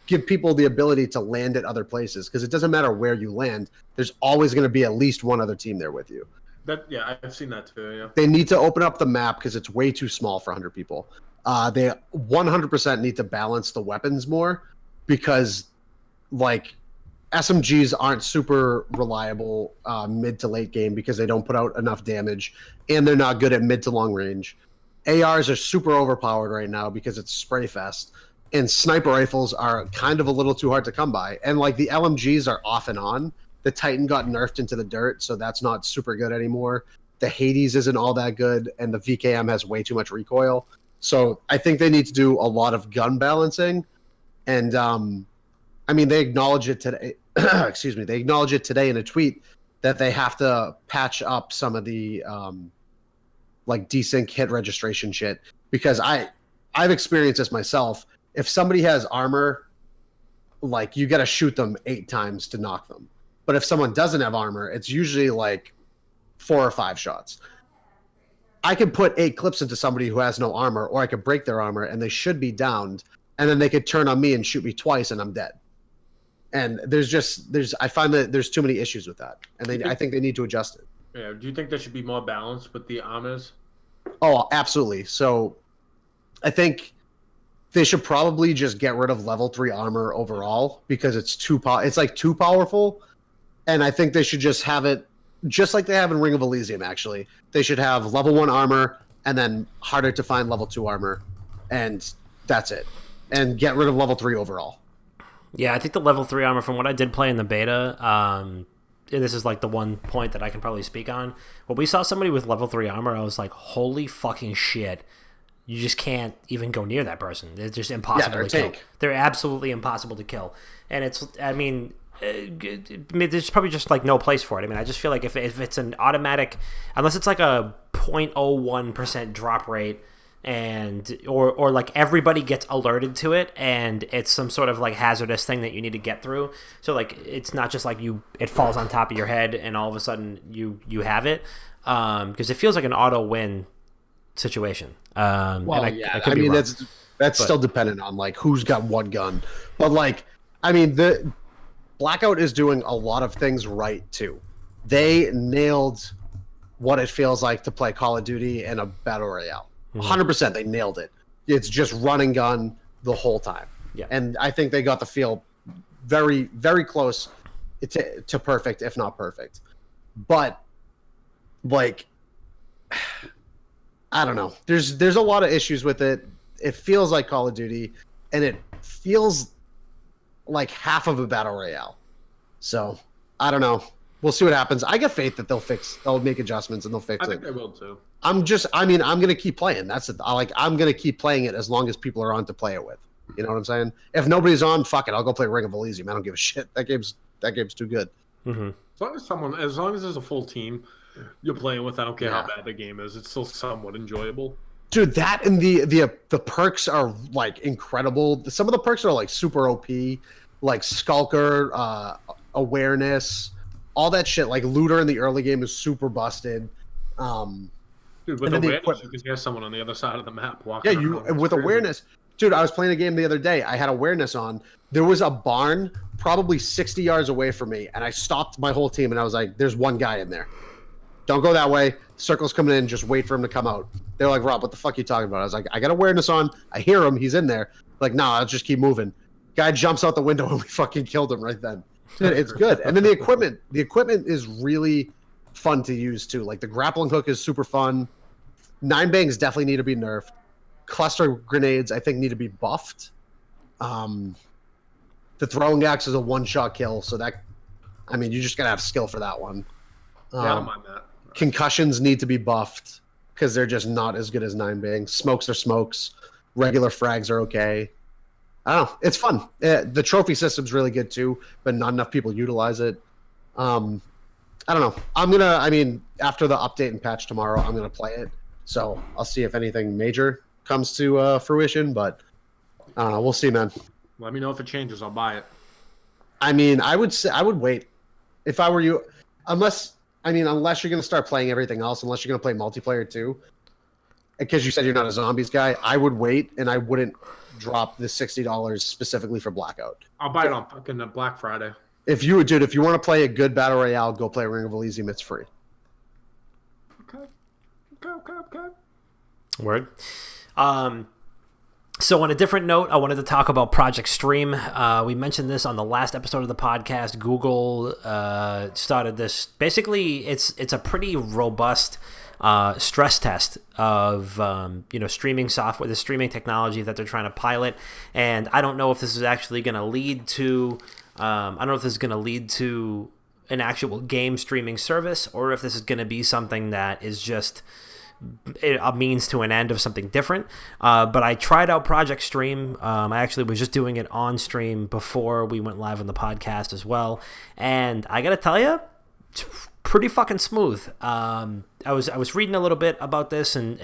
give people the ability to land at other places. Because it doesn't matter where you land. There's always going to be at least one other team there with you. I've seen that too, yeah. They need to open up the map because it's way too small for 100 people. They 100% need to balance the weapons more because, like, SMGs aren't super reliable mid to late game because they don't put out enough damage, and they're not good at mid to long range. ARs are super overpowered right now because it's spray fest, and sniper rifles are kind of a little too hard to come by. And like the LMGs are off and on. The Titan got nerfed into the dirt, so that's not super good anymore. The Hades isn't all that good, and the VKM has way too much recoil. So I think they need to do a lot of gun balancing. And I mean, they acknowledge it today. Excuse me. They acknowledge it today in a tweet that they have to patch up some of the like desync hit registration shit, because I've experienced this myself. If somebody has armor, like you got to shoot them 8 times to knock them. But if someone doesn't have armor, it's usually like 4 or 5 shots. I could put 8 clips into somebody who has no armor, or I could break their armor and they should be downed, and then they could turn on me and shoot me twice and I'm dead. And I find that there's too many issues with that, and I think they need to adjust it. Yeah. Do you think there should be more balance with the armors? Oh, absolutely. So I think they should probably just get rid of level 3 armor overall, because it's too powerful. And I think they should just have it just like they have in Ring of Elysium, actually. They should have level 1 armor and then harder to find level 2 armor, and that's it. And get rid of level 3 overall. Yeah, I think the level 3 armor, from what I did play in the beta, and this is like the one point that I can probably speak on, when we saw somebody with level 3 armor, I was like, holy fucking shit. You just can't even go near that person. They're just impossible to kill. They're absolutely impossible to kill. And there's probably just like no place for it. I mean, I just feel like if it's an automatic, unless it's like a 0.01% drop rate, and or like everybody gets alerted to it, and it's some sort of like hazardous thing that you need to get through. So like it's not just like it falls on top of your head and all of a sudden you have it, because it feels like an auto win situation. Well, I mean that's still dependent on like who's got what gun, but like I mean the Blackout is doing a lot of things right too. They nailed what it feels like to play Call of Duty in a battle royale. 100%, they nailed it. It's just run and gun the whole time. Yeah. And I think they got the feel very, very close to perfect, if not perfect. But like, I don't know. There's a lot of issues with it. It feels like Call of Duty, and it feels like half of a battle royale. So I don't know. We'll see what happens. I get faith that they'll make adjustments and they'll fix it. I think they will too. I'm gonna keep playing. That's it. I'm gonna keep playing it as long as people are on to play it with. You know what I'm saying? If nobody's on, fuck it. I'll go play Ring of Elysium. I don't give a shit. That game's too good. Mm-hmm. As long as there's a full team you're playing with, I don't care how bad the game is. It's still somewhat enjoyable. Dude, that and the perks are like incredible. Some of the perks are like super OP, like Skulker, awareness, all that shit. Like Looter in the early game is super busted. Dude, with awareness, you can hear someone on the other side of the map walking. Yeah, with awareness. Dude, I was playing a game the other day. I had awareness on. There was a barn probably 60 yards away from me, and I stopped my whole team, and I was like, there's one guy in there. Don't go that way. Circle's coming in. Just wait for him to come out. They're like, Rob, what the fuck are you talking about? I was like, I got awareness on. I hear him. He's in there. Like, no, I'll just keep moving. Guy jumps out the window, and we fucking killed him right then. Dude, it's good. And then the equipment is really fun to use, too. Like, the grappling hook is super fun. 9-bangs definitely need to be nerfed. Cluster grenades, I think, need to be buffed. The throwing axe is a one-shot kill, so that, I mean, you just gotta have skill for that one. Yeah, I don't mind that. Concussions need to be buffed because they're just not as good as 9-bangs. Smokes are smokes. Regular frags are okay. I don't know. It's fun. The trophy system's really good too, but not enough people utilize it. I don't know. After the update and patch tomorrow, I'm gonna play it. So I'll see if anything major comes to fruition, but I don't know. We'll see, man. Let me know if it changes. I'll buy it. I mean, I would wait if I were you, unless you're going to start playing everything else, unless you're going to play multiplayer too, because you said you're not a zombies guy. I would wait, and I wouldn't drop the $60 specifically for Blackout. I'll buy it on fucking Black Friday. If you want to play a good battle royale, go play Ring of Elysium. It's free. Okay. Word. So on a different note, I wanted to talk about Project Stream. We mentioned this on the last episode of the podcast. Google started this. Basically, it's a pretty robust stress test of streaming software, the streaming technology that they're trying to pilot, and I don't know if this is actually going to lead to an actual game streaming service, or if this is going to be something that is just a means to an end of something different. But I tried out Project Stream. I actually was just doing it on stream before we went live on the podcast as well, and I gotta tell you, it's pretty fucking smooth. I was reading a little bit about this, and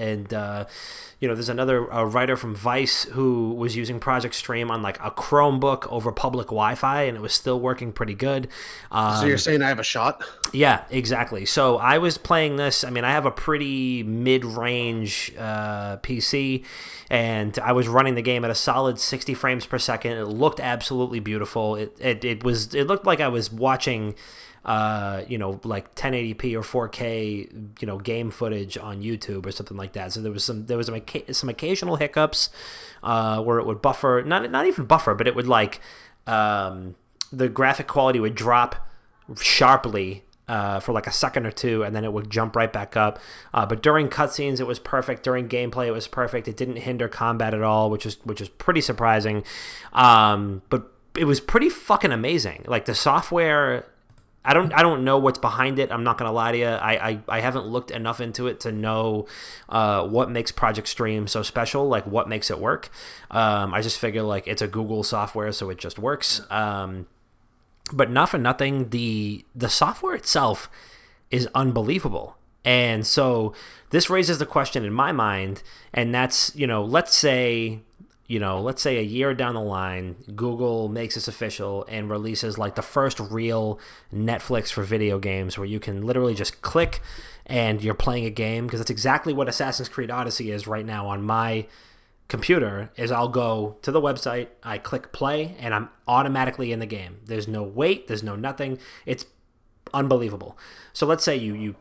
there's another writer from Vice who was using Project Stream on like a Chromebook over public Wi-Fi, and it was still working pretty good. So you're saying I have a shot? Yeah, exactly. So I was playing this. I mean, I have a pretty mid-range PC, and I was running the game at a solid 60 frames per second. It looked absolutely beautiful. It looked like I was watching like 1080p or 4K, game footage on YouTube or something like that. So there was some occasional hiccups where it would buffer, not even buffer, but it would like the graphic quality would drop sharply for like a second or two, and then it would jump right back up. But during cutscenes, it was perfect. During gameplay, it was perfect. It didn't hinder combat at all, which is pretty surprising. But it was pretty fucking amazing. Like the software, I don't know what's behind it. I'm not gonna lie to you. I haven't looked enough into it to know what makes Project Stream so special. Like what makes it work. I just figure like it's a Google software, so it just works. But not for nothing, the software itself is unbelievable. And so this raises the question in my mind, and that's, let's say a year down the line, Google makes this official and releases like the first real Netflix for video games, where you can literally just click and you're playing a game, because that's exactly what Assassin's Creed Odyssey is right now on my computer. Is I'll go to the website, I click play, and I'm automatically in the game. There's no wait, there's no nothing. It's unbelievable. So let's say you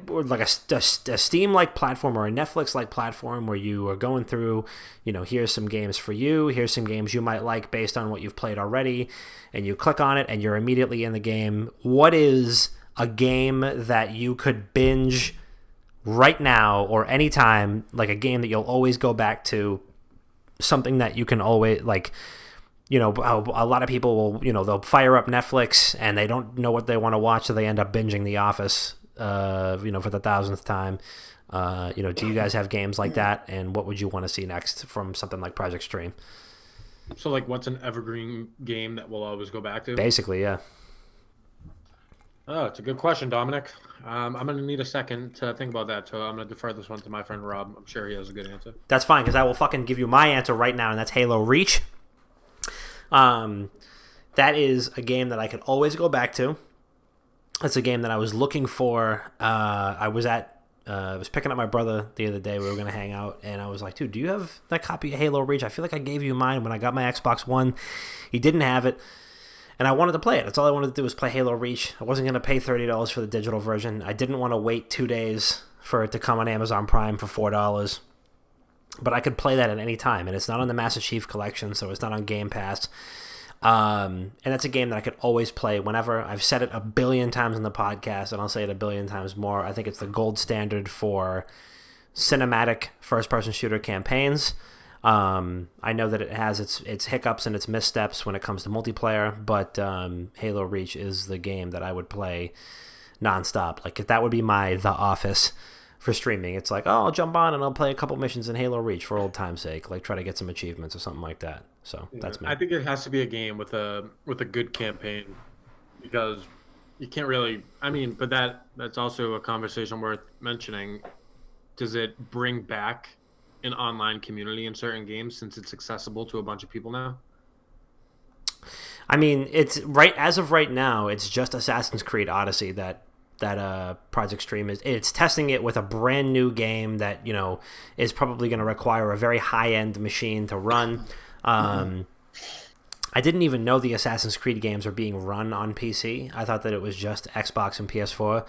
or like a Steam-like platform or a Netflix-like platform where you are going through, here's some games for you, here's some games you might like based on what you've played already, and you click on it and you're immediately in the game. What is a game that you could binge right now or anytime, like a game that you'll always go back to, something that you can always, like, a lot of people will, they'll fire up Netflix and they don't know what they want to watch, so they end up binging The Office, for the 1000th time. Do you guys have games like that, and what would you want to see next from something like Project Stream? So, like, what's an evergreen game that we'll always go back to? Basically, yeah. Oh, it's a good question, Dominic. I'm going to need a second to think about that, so I'm going to defer this one to my friend Rob. I'm sure he has a good answer. That's fine, because I will fucking give you my answer right now, and that's Halo Reach. That is a game that I could always go back to. It's a game that I was looking for. I was picking up my brother the other day. We were going to hang out, and I was like, dude, do you have that copy of Halo Reach? I feel like I gave you mine when I got my Xbox One. He didn't have it, and I wanted to play it. That's all I wanted to do was play Halo Reach. I wasn't going to pay $30 for the digital version. I didn't want to wait 2 days for it to come on Amazon Prime for $4. But I could play that at any time, and it's not on the Master Chief Collection, so it's not on Game Pass. And that's a game that I could always play whenever. I've said it a billion times in the podcast, and I'll say it a billion times more. I think it's the gold standard for cinematic first-person shooter campaigns. I know that it has its hiccups and its missteps when it comes to multiplayer, but Halo Reach is the game that I would play nonstop. Like, if that would be my The Office for streaming. It's like, I'll jump on and I'll play a couple missions in Halo Reach for old time's sake, like try to get some achievements or something like that. So that's me. I think it has to be a game with a good campaign, because you can't really. I mean, but that's also a conversation worth mentioning. Does it bring back an online community in certain games since it's accessible to a bunch of people now? I mean, it's right as of right now. It's just Assassin's Creed Odyssey that Project Stream it's testing it with a brand new game that is probably going to require a very high end machine to run. I didn't even know the Assassin's Creed games are being run on PC. I thought that it was just Xbox and PS4.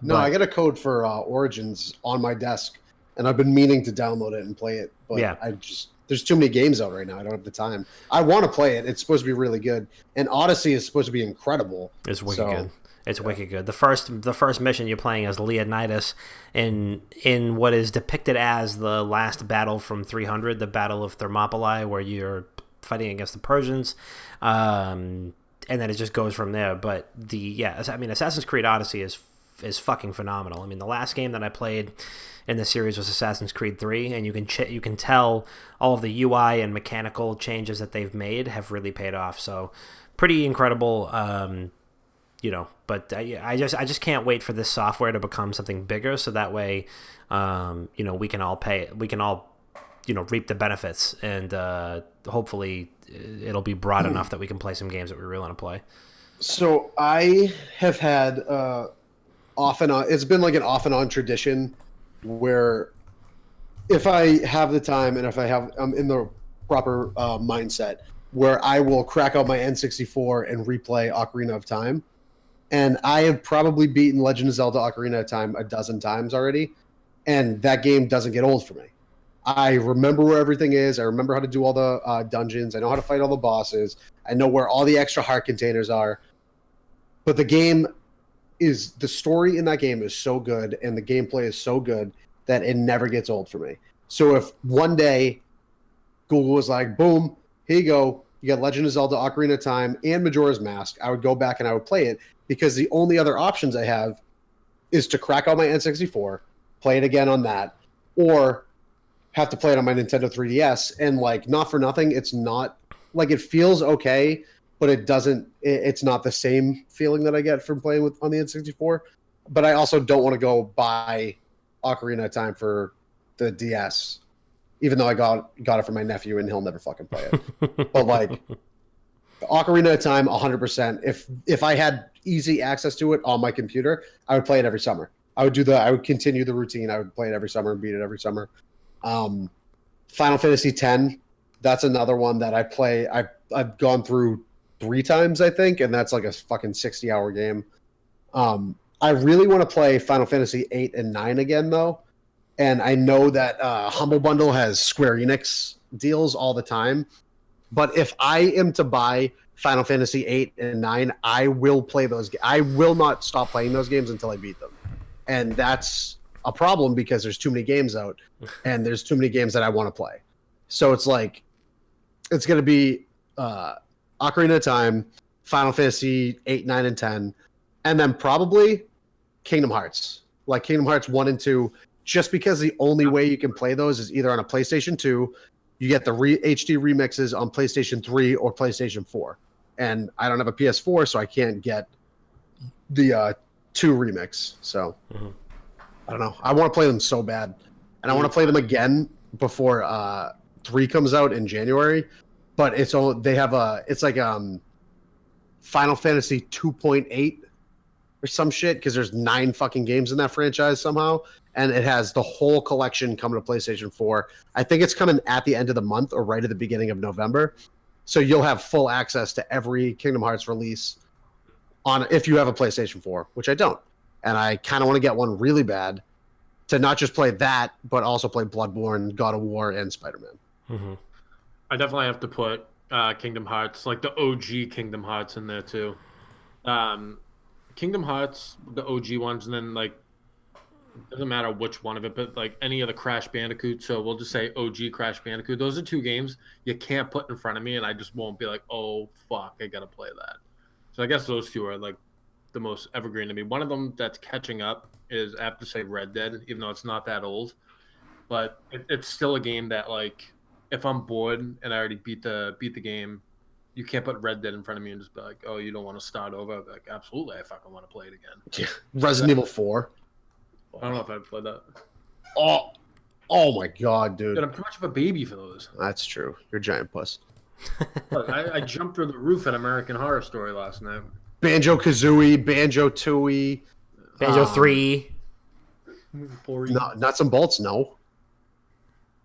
No, I got a code for Origins on my desk, and I've been meaning to download it and play it, but yeah. There's too many games out right now. I don't have the time. I want to play it. It's supposed to be really good, and Odyssey is supposed to be incredible. It's wicked good. It's wicked good. The first mission you're playing as Leonidas in what is depicted as the last battle from 300, the Battle of Thermopylae, where you're fighting against the Persians, and then it just goes from there. But Assassin's Creed Odyssey is fucking phenomenal. I mean, the last game that I played in the series was Assassin's Creed 3, and you can tell all of the UI and mechanical changes that they've made have really paid off. So pretty incredible. But I just can't wait for this software to become something bigger, so that way, we can all reap the benefits, and hopefully it'll be broad enough that we can play some games that we really want to play. So I have had off and on. It's been like an off and on tradition where if I have the time and if I'm in the proper mindset, where I will crack out my N64 and replay Ocarina of Time. And I have probably beaten Legend of Zelda Ocarina of Time a dozen times already, and that game doesn't get old for me. I remember where everything is. I remember how to do all the dungeons. I know how to fight all the bosses. I know where all the extra heart containers are. But the story in that game is so good, and the gameplay is so good that it never gets old for me. So if one day Google was like, boom, here you go, you got Legend of Zelda Ocarina of Time and Majora's Mask, I would go back and I would play it, because the only other options I have is to crack out my N64, play it again on that, or have to play it on my Nintendo 3DS. And like, not for nothing, it's not like, it feels okay, but it's not the same feeling that I get from playing on the N64. But I also don't want to go buy Ocarina of Time for the DS, even though I got it for my nephew and he'll never fucking play it. But like, Ocarina of Time, 100%. If I had easy access to it on my computer, I would play it every summer. I would continue the routine. I would play it every summer and beat it every summer. Final Fantasy X, that's another one that I play. I've gone through 3 times, I think, and that's like a fucking 60-hour game. I really want to play Final Fantasy 8 and 9 again, though. And I know that Humble Bundle has Square Enix deals all the time. But if I am to buy Final Fantasy 8 and 9, I will play those. I will not stop playing those games until I beat them. And that's a problem because there's too many games out, and there's too many games that I want to play. So it's like, it's going to be Ocarina of Time, Final Fantasy 8, 9, and 10, and then probably Kingdom Hearts. Like Kingdom Hearts 1 and 2, just because the only way you can play those is either on a PlayStation 2, you get the HD remixes on PlayStation 3 or PlayStation 4. And I don't have a PS4, so I can't get the 2 remix. So I don't know. I want to play them so bad. And I want to play them again before 3 comes out in January. But it's like Final Fantasy 2.8 or some shit, because there's 9 fucking games in that franchise somehow. And it has the whole collection coming to PlayStation 4. I think it's coming at the end of the month or right at the beginning of November. So you'll have full access to every Kingdom Hearts release if you have a PlayStation 4, which I don't. And I kind of want to get one really bad to not just play that, but also play Bloodborne, God of War, and Spider-Man. I definitely have to put Kingdom Hearts, like the OG Kingdom Hearts, in there too. Kingdom Hearts, the OG ones, and then like, doesn't matter which one of it, but like any of the Crash Bandicoot. So we'll just say OG Crash Bandicoot. Those are 2 games you can't put in front of me, and I just won't be like, oh fuck, I gotta play that. So I guess those 2 are like the most evergreen to me. One of them that's catching up is, I have to say, Red Dead, even though it's not that old. But it's still a game that, like, if I'm bored and I already beat the game, you can't put Red Dead in front of me and just be like, oh, you don't want to start over? I'll be like, absolutely, I fucking want to play it again. Yeah. Resident Evil 4. I don't know if I'd play that. Oh my god, dude. Dude, I'm too much of a baby for those. That's true. You're a giant puss. Look, I jumped through the roof at American Horror Story last night. Banjo-Kazooie, Banjo-Tooie. Banjo 3. No, Nuts and Bolts, no.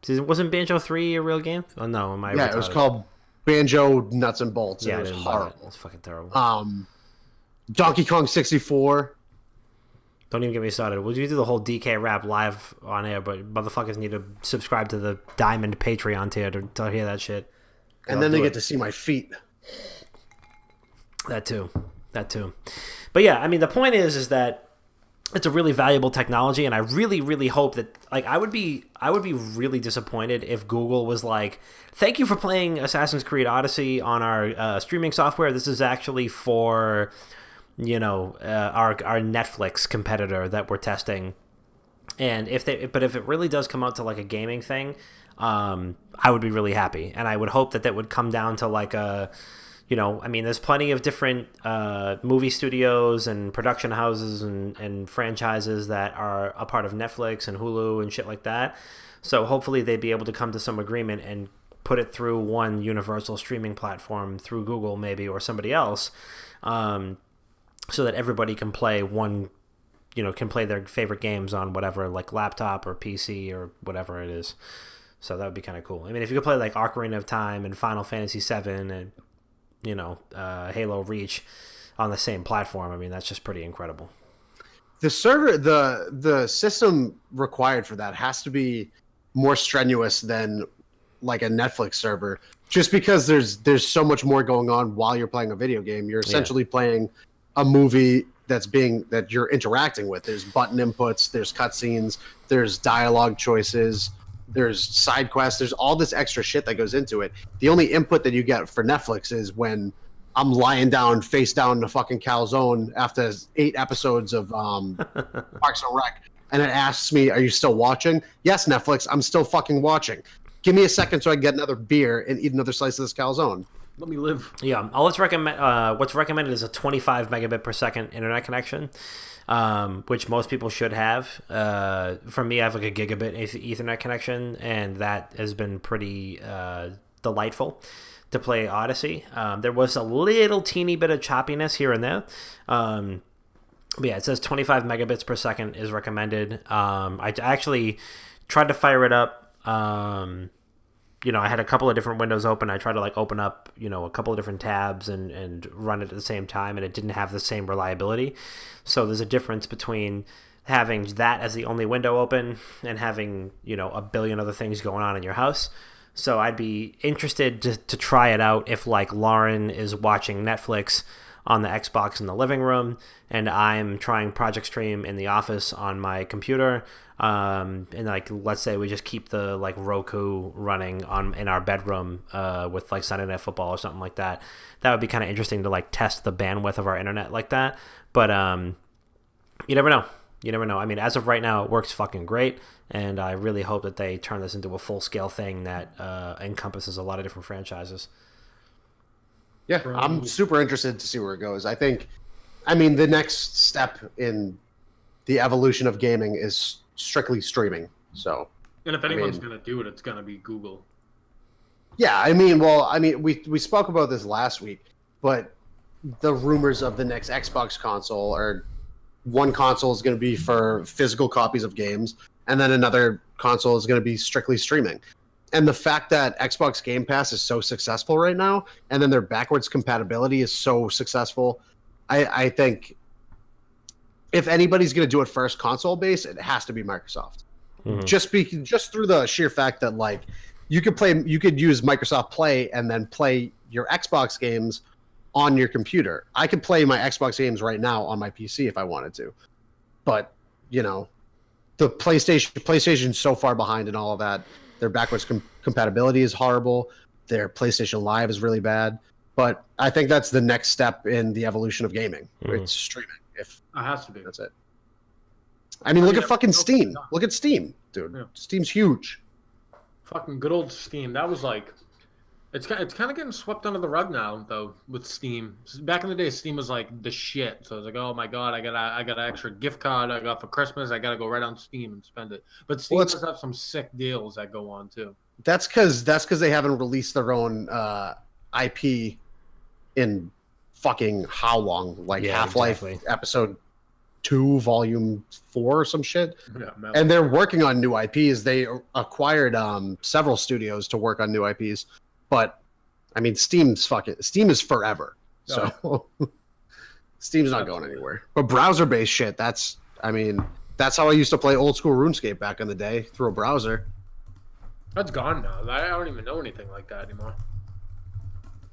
Wasn't Banjo 3 a real game? Oh, no. It was called Banjo Nuts and Bolts. Yeah, it was horrible. It was fucking terrible. Donkey Kong 64. Don't even get me started. We'll do the whole DK rap live on air, but motherfuckers need to subscribe to the Diamond Patreon tier to hear that shit. And then they get to see my feet. That too. That too. But yeah, I mean, the point is that it's a really valuable technology, and I really, really hope that, like, I would be really disappointed if Google was like, thank you for playing Assassin's Creed Odyssey on our streaming software. This is actually for, our Netflix competitor that we're testing. And if it really does come out to like a gaming thing, I would be really happy, and I would hope that would come down to like a, I mean, there's plenty of different movie studios and production houses and franchises that are a part of Netflix and Hulu and shit like that. So hopefully they'd be able to come to some agreement and put it through one universal streaming platform through Google maybe or somebody else, so that everybody can play can play their favorite games on whatever, like laptop or PC or whatever it is. So that would be kind of cool. I mean, if you could play like Ocarina of Time and Final Fantasy VII and Halo Reach on the same platform, I mean, that's just pretty incredible. The server, the system required for that has to be more strenuous than like a Netflix server, just because there's so much more going on while you're playing a video game. You're essentially playing a movie that you're interacting with. There's button inputs, there's cutscenes, there's dialogue choices, there's side quests, there's all this extra shit that goes into it. The only input that you get for Netflix is when I'm lying down, face down in a fucking calzone after 8 episodes of Parks and Rec, and it asks me, are you still watching? Yes, Netflix, I'm still fucking watching. Give me a second so I can get another beer and eat another slice of this calzone. Let me live. Yeah, what's recommended is a 25 megabit per second internet connection, which most people should have. For me, I have like a gigabit Ethernet connection, and that has been pretty delightful to play Odyssey. There was a little teeny bit of choppiness here and there. But yeah, it says 25 megabits per second is recommended. I actually tried to fire it up. I had a couple of different windows open. I tried to like open up, a couple of different tabs and run it at the same time, and it didn't have the same reliability. So there's a difference between having that as the only window open and having, a billion other things going on in your house. So I'd be interested to try it out if like Lauren is watching Netflix on the Xbox in the living room and I'm trying Project Stream in the office on my computer. And like, let's say we just keep the like Roku running in our bedroom with like Sunday Night Football or something like that. That would be kind of interesting to like test the bandwidth of our internet like that. But you never know. You never know. I mean, as of right now, it works fucking great, and I really hope that they turn this into a full-scale thing that encompasses a lot of different franchises. Yeah, I'm super interested to see where it goes. I mean, the next step in the evolution of gaming is strictly streaming. So, and if anyone's going to do it, it's going to be Google. Yeah, we spoke about this last week, but the rumors of the next Xbox console are one console is going to be for physical copies of games, and then another console is going to be strictly streaming. And the fact that Xbox Game Pass is so successful right now, and then their backwards compatibility is so successful, I think if anybody's going to do it first console base, it has to be Microsoft. Mm-hmm. Just through the sheer fact that like you could use Microsoft Play and then play your Xbox games on your computer. I could play my Xbox games right now on my PC if I wanted to, but the PlayStation's so far behind in all of that. Their backwards compatibility is horrible. Their PlayStation Live is really bad. But I think that's the next step in the evolution of gaming. Mm-hmm. It's streaming. If it has to be. That's it. I mean, look at fucking Steam. Look at Steam, dude. Yeah. Steam's huge. Fucking good old Steam. That was like, it's kind of getting swept under the rug now, though, with Steam. Back in the day, Steam was like the shit. So I was like, oh my god, I got an extra gift card I got for Christmas. I got to go right on Steam and spend it. But Steam does have some sick deals that go on too. That's because they haven't released their own IP in fucking how long? Like Half-Life Episode 2, Volume 4 or some shit. Yeah, and they're working on new IPs. They acquired several studios to work on new IPs. But I mean, Steam is forever. So Steam's not going anywhere. But browser-based shit, that's how I used to play old school RuneScape back in the day through a browser. That's gone now. I don't even know anything like that anymore.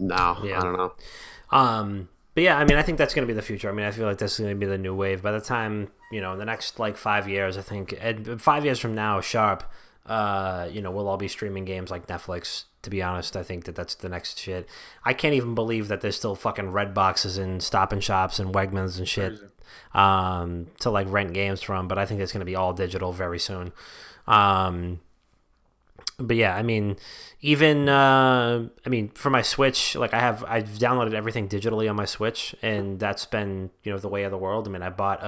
No, yeah. I don't know. But yeah, I mean, I think that's going to be the future. I mean, I feel like this is going to be the new wave. By the time, in the next like 5 years, I think, and 5 years from now, sharp, we'll all be streaming games like Netflix. To be honest, I think that's the next shit. I can't even believe that there's still fucking red boxes and Stop and Shops and Wegmans and shit to like rent games from. But I think it's going to be all digital very soon. But yeah, I mean, even for my Switch, like I've downloaded everything digitally on my Switch, and that's been the way of the world. I mean, I bought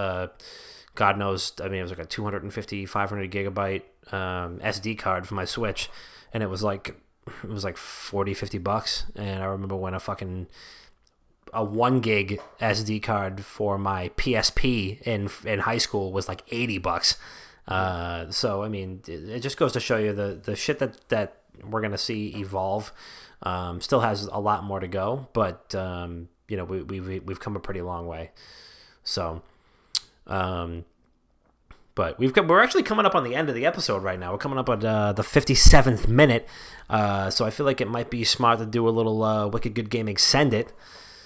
God knows, I mean, it was like a 250, 500 gigabyte SD card for my Switch, and it was like $40-$50, and I remember when a 1 gig SD card for my PSP in high school was like $80. So I mean, it just goes to show you the shit that we're gonna see evolve still has a lot more to go, but we've come a pretty long way. So, but we're actually coming up on the end of the episode right now. We're coming up at the 57th minute, so I feel like it might be smart to do a little Wicked Good Gaming Send It.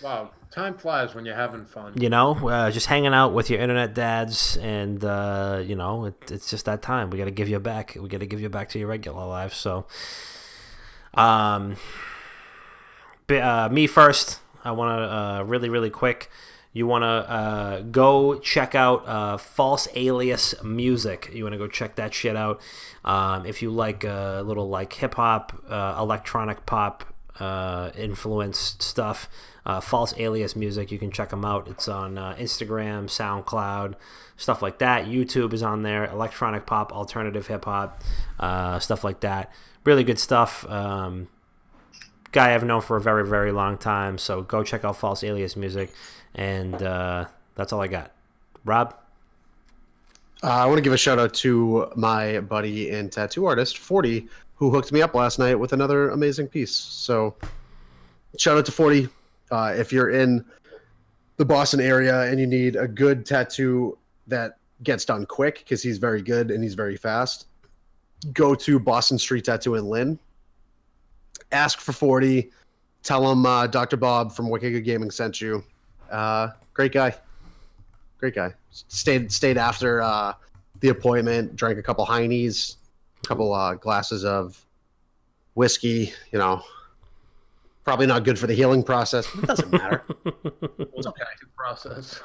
Wow, time flies when you're having fun. Just hanging out with your internet dads, and it's just that time. We got to give you back. We got to give you back to your regular life. So, me first. I want to really, really quick. You want to go check out False Alias Music. You want to go check that shit out. If you like a little like hip hop, electronic pop influenced stuff. False Alias Music, you can check them out. It's on Instagram, SoundCloud, stuff like that. YouTube is on there. Electronic pop, alternative hip hop, stuff like that. Really good stuff. Guy I've known for a very, very long time. So go check out False Alias Music, and that's all I got. Rob? I want to give a shout out to my buddy and tattoo artist 40, who hooked me up last night with another amazing piece. So shout out to 40. If you're in the Boston area and you need a good tattoo that gets done quick, because he's very good and he's very fast, go to Boston Street Tattoo in Lynn. Ask for 40. Tell him Dr. Bob from Wicked Good Gaming sent you. Great guy. Great guy. Stayed after the appointment, drank a couple Heinies, a couple glasses of whiskey, Probably not good for the healing process, but it doesn't matter. It's okay. Process.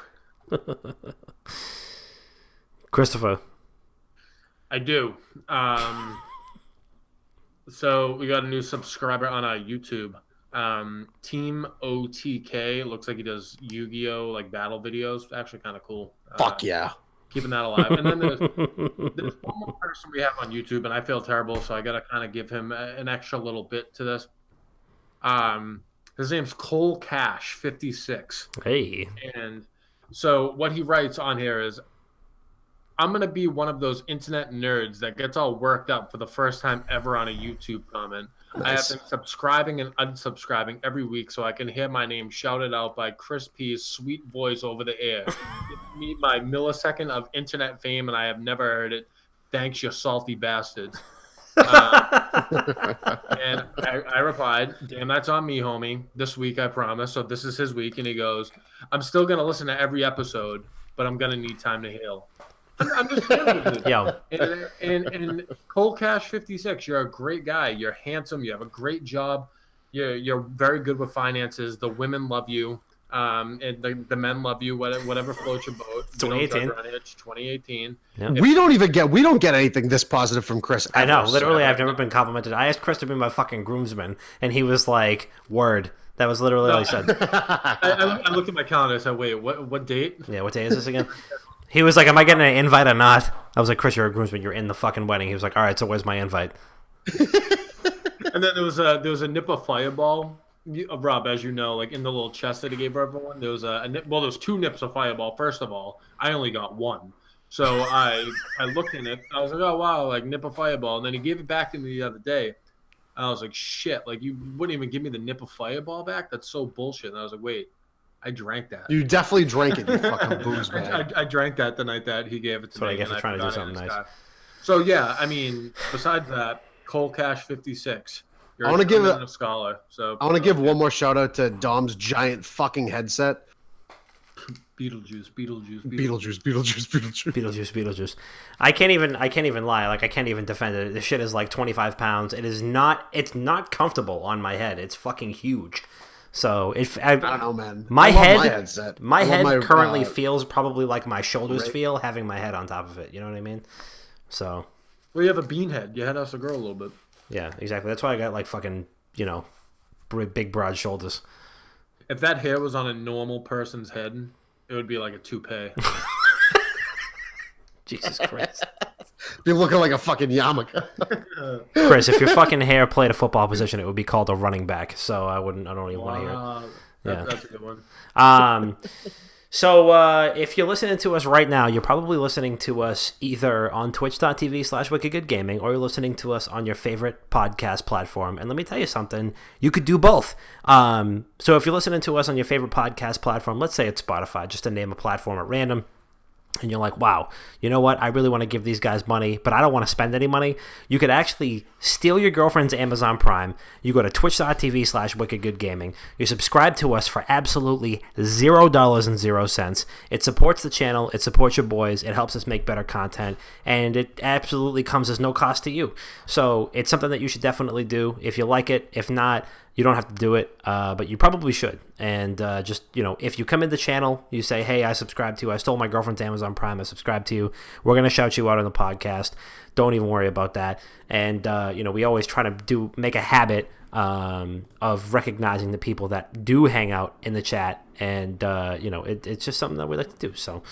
Christopher. I do. So we got a new subscriber on YouTube. Team OTK. Looks like he does Yu-Gi-Oh! Like battle videos. Actually kind of cool. Fuck yeah. Keeping that alive. And then there's one more person we have on YouTube, and I feel terrible, so I got to kind of give him an extra little bit to this. His name's Cole Cash 56. Hey. And so what he writes on here is, I'm going to be one of those internet nerds that gets all worked up for the first time ever on a YouTube comment. Nice. I have been subscribing and unsubscribing every week so I can hear my name shouted out by Chris P's sweet voice over the air. Give me my millisecond of internet fame, and I have never heard it. Thanks, you salty bastards. And I replied, damn, that's on me, homie. This week, I promise. So this is his week. And he goes, I'm still going to listen to every episode, but I'm going to need time to heal. I'm just kidding with you. Yo. And Cole Cash 56, you're a great guy. You're handsome. You have a great job. You're very good with finances. The women love you. And the men love you. Whatever floats your boat. 2018. Yeah. We don't get anything this positive from Chris ever, I know. Literally, I've never been complimented. I asked Chris to be my fucking groomsman, and he was like, "Word." That was literally all he said. I looked at my calendar. I said, "Wait, what date?" Yeah, what day is this again? He was like, "Am I getting an invite or not?" I was like, "Chris, you're a groomsman. You're in the fucking wedding." He was like, "All right, so where's my invite?" And then there was a nip of Fireball. Rob, as you know, like in the little chest that he gave everyone, there was there's 2 nips of Fireball. First of all, I only got 1, so I looked in it. I was like, oh wow, like nip of Fireball, and then he gave it back to me the other day. And I was like, shit, like you wouldn't even give me the nip of Fireball back? That's so bullshit. And I was like, wait, I drank that. You definitely drank it, you fucking booze man. I drank that the night that he gave it to me. So I guess I'm trying to do something nice. So yeah, I mean, besides that, Cole Cash 56. I want to give a scholar. So I want to give one more shout out to Dom's giant fucking headset. Beetlejuice. Beetlejuice. I can't even lie. Like, I can't even defend it. This shit is like 25 pounds. It's not comfortable on my head. It's fucking huge. So I don't know, man. My head my currently feels probably like my shoulders feel having my head on top of it. You know what I mean? So. Well, you have a bean head. Your head has to grow a little bit. Yeah, exactly. That's why I got like fucking, big broad shoulders. If that hair was on a normal person's head, it would be like a toupee. Jesus Christ. Be looking like a fucking yarmulke. Chris, if your fucking hair played a football position, it would be called a running back. So I don't even want to hear it. That's a good one. So if you're listening to us right now, you're probably listening to us either on twitch.tv/wickedgoodgaming or you're listening to us on your favorite podcast platform. And let me tell you something, you could do both. So if you're listening to us on your favorite podcast platform, let's say it's Spotify, just to name a platform at random, and you're like, wow, you know what? I really want to give these guys money, but I don't want to spend any money. You could actually steal your girlfriend's Amazon Prime. You go to twitch.tv/wickedgoodgaming. You subscribe to us for absolutely $0.00. It supports the channel. It supports your boys. It helps us make better content. And it absolutely comes as no cost to you. So it's something that you should definitely do if you like it. If not, you don't have to do it, but you probably should. And just, if you come in the channel, you say, hey, I stole my girlfriend's Amazon Prime, I subscribe to you. We're going to shout you out on the podcast. Don't even worry about that. And, we always try to make a habit of recognizing the people that do hang out in the chat. And, it's just something that we like to do. So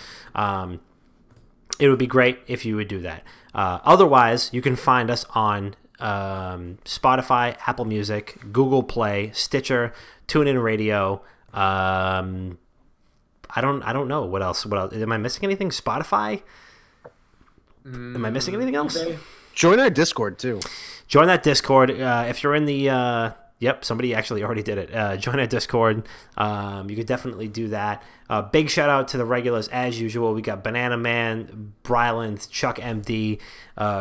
it would be great if you would do that. Otherwise, you can find us on Spotify, Apple Music, Google Play, Stitcher, TuneIn Radio. I don't know what else. Am I missing anything? Spotify? Am I missing anything else? Join our Discord too. Join that Discord. If you're in the yep, somebody actually already did it. Join our Discord. You could definitely do that. Big shout out to the regulars as usual. We got Banana Man, Bryland, Chuck MD,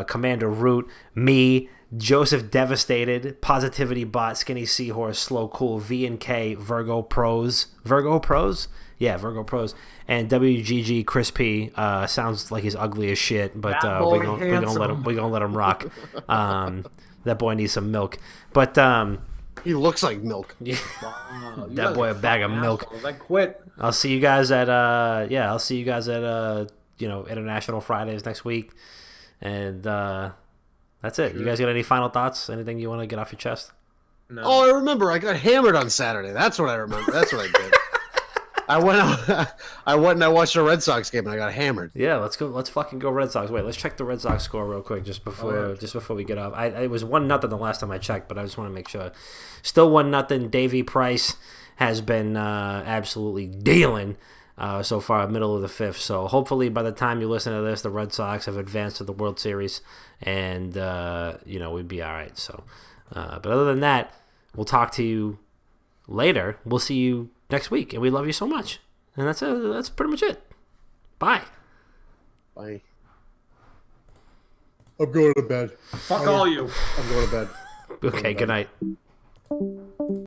Commander Root, me, Joseph Devastated, Positivity Bot, Skinny Seahorse, Slow Cool, V&K, Virgo Pros, yeah, Virgo Pros, and WGG Chris P. Sounds like he's ugly as shit, but we're gonna let him rock. That boy needs some milk, but he looks like milk. Yeah. Wow, that boy a bag of milk. I quit. I'll see you guys at International Fridays next week, and that's it. Sure. You guys got any final thoughts? Anything you want to get off your chest? No. Oh, I remember. I got hammered on Saturday. That's what I remember. That's what I did. I went and I watched a Red Sox game and I got hammered. Yeah, let's go. Let's fucking go Red Sox. Wait, let's check the Red Sox score real quick just before we get off. It was 1-0 the last time I checked, but I just want to make sure. Still 1-0. Davey Price has been absolutely dealing so far, middle of the fifth. So hopefully by the time you listen to this, the Red Sox have advanced to the World Series, and we'd be all right. So, but other than that, we'll talk to you later. We'll see you next week, and we love you so much. And that's it. That's pretty much it. Bye. Bye. I'm going to bed. Fuck all you. I'm going to bed. Okay, good night.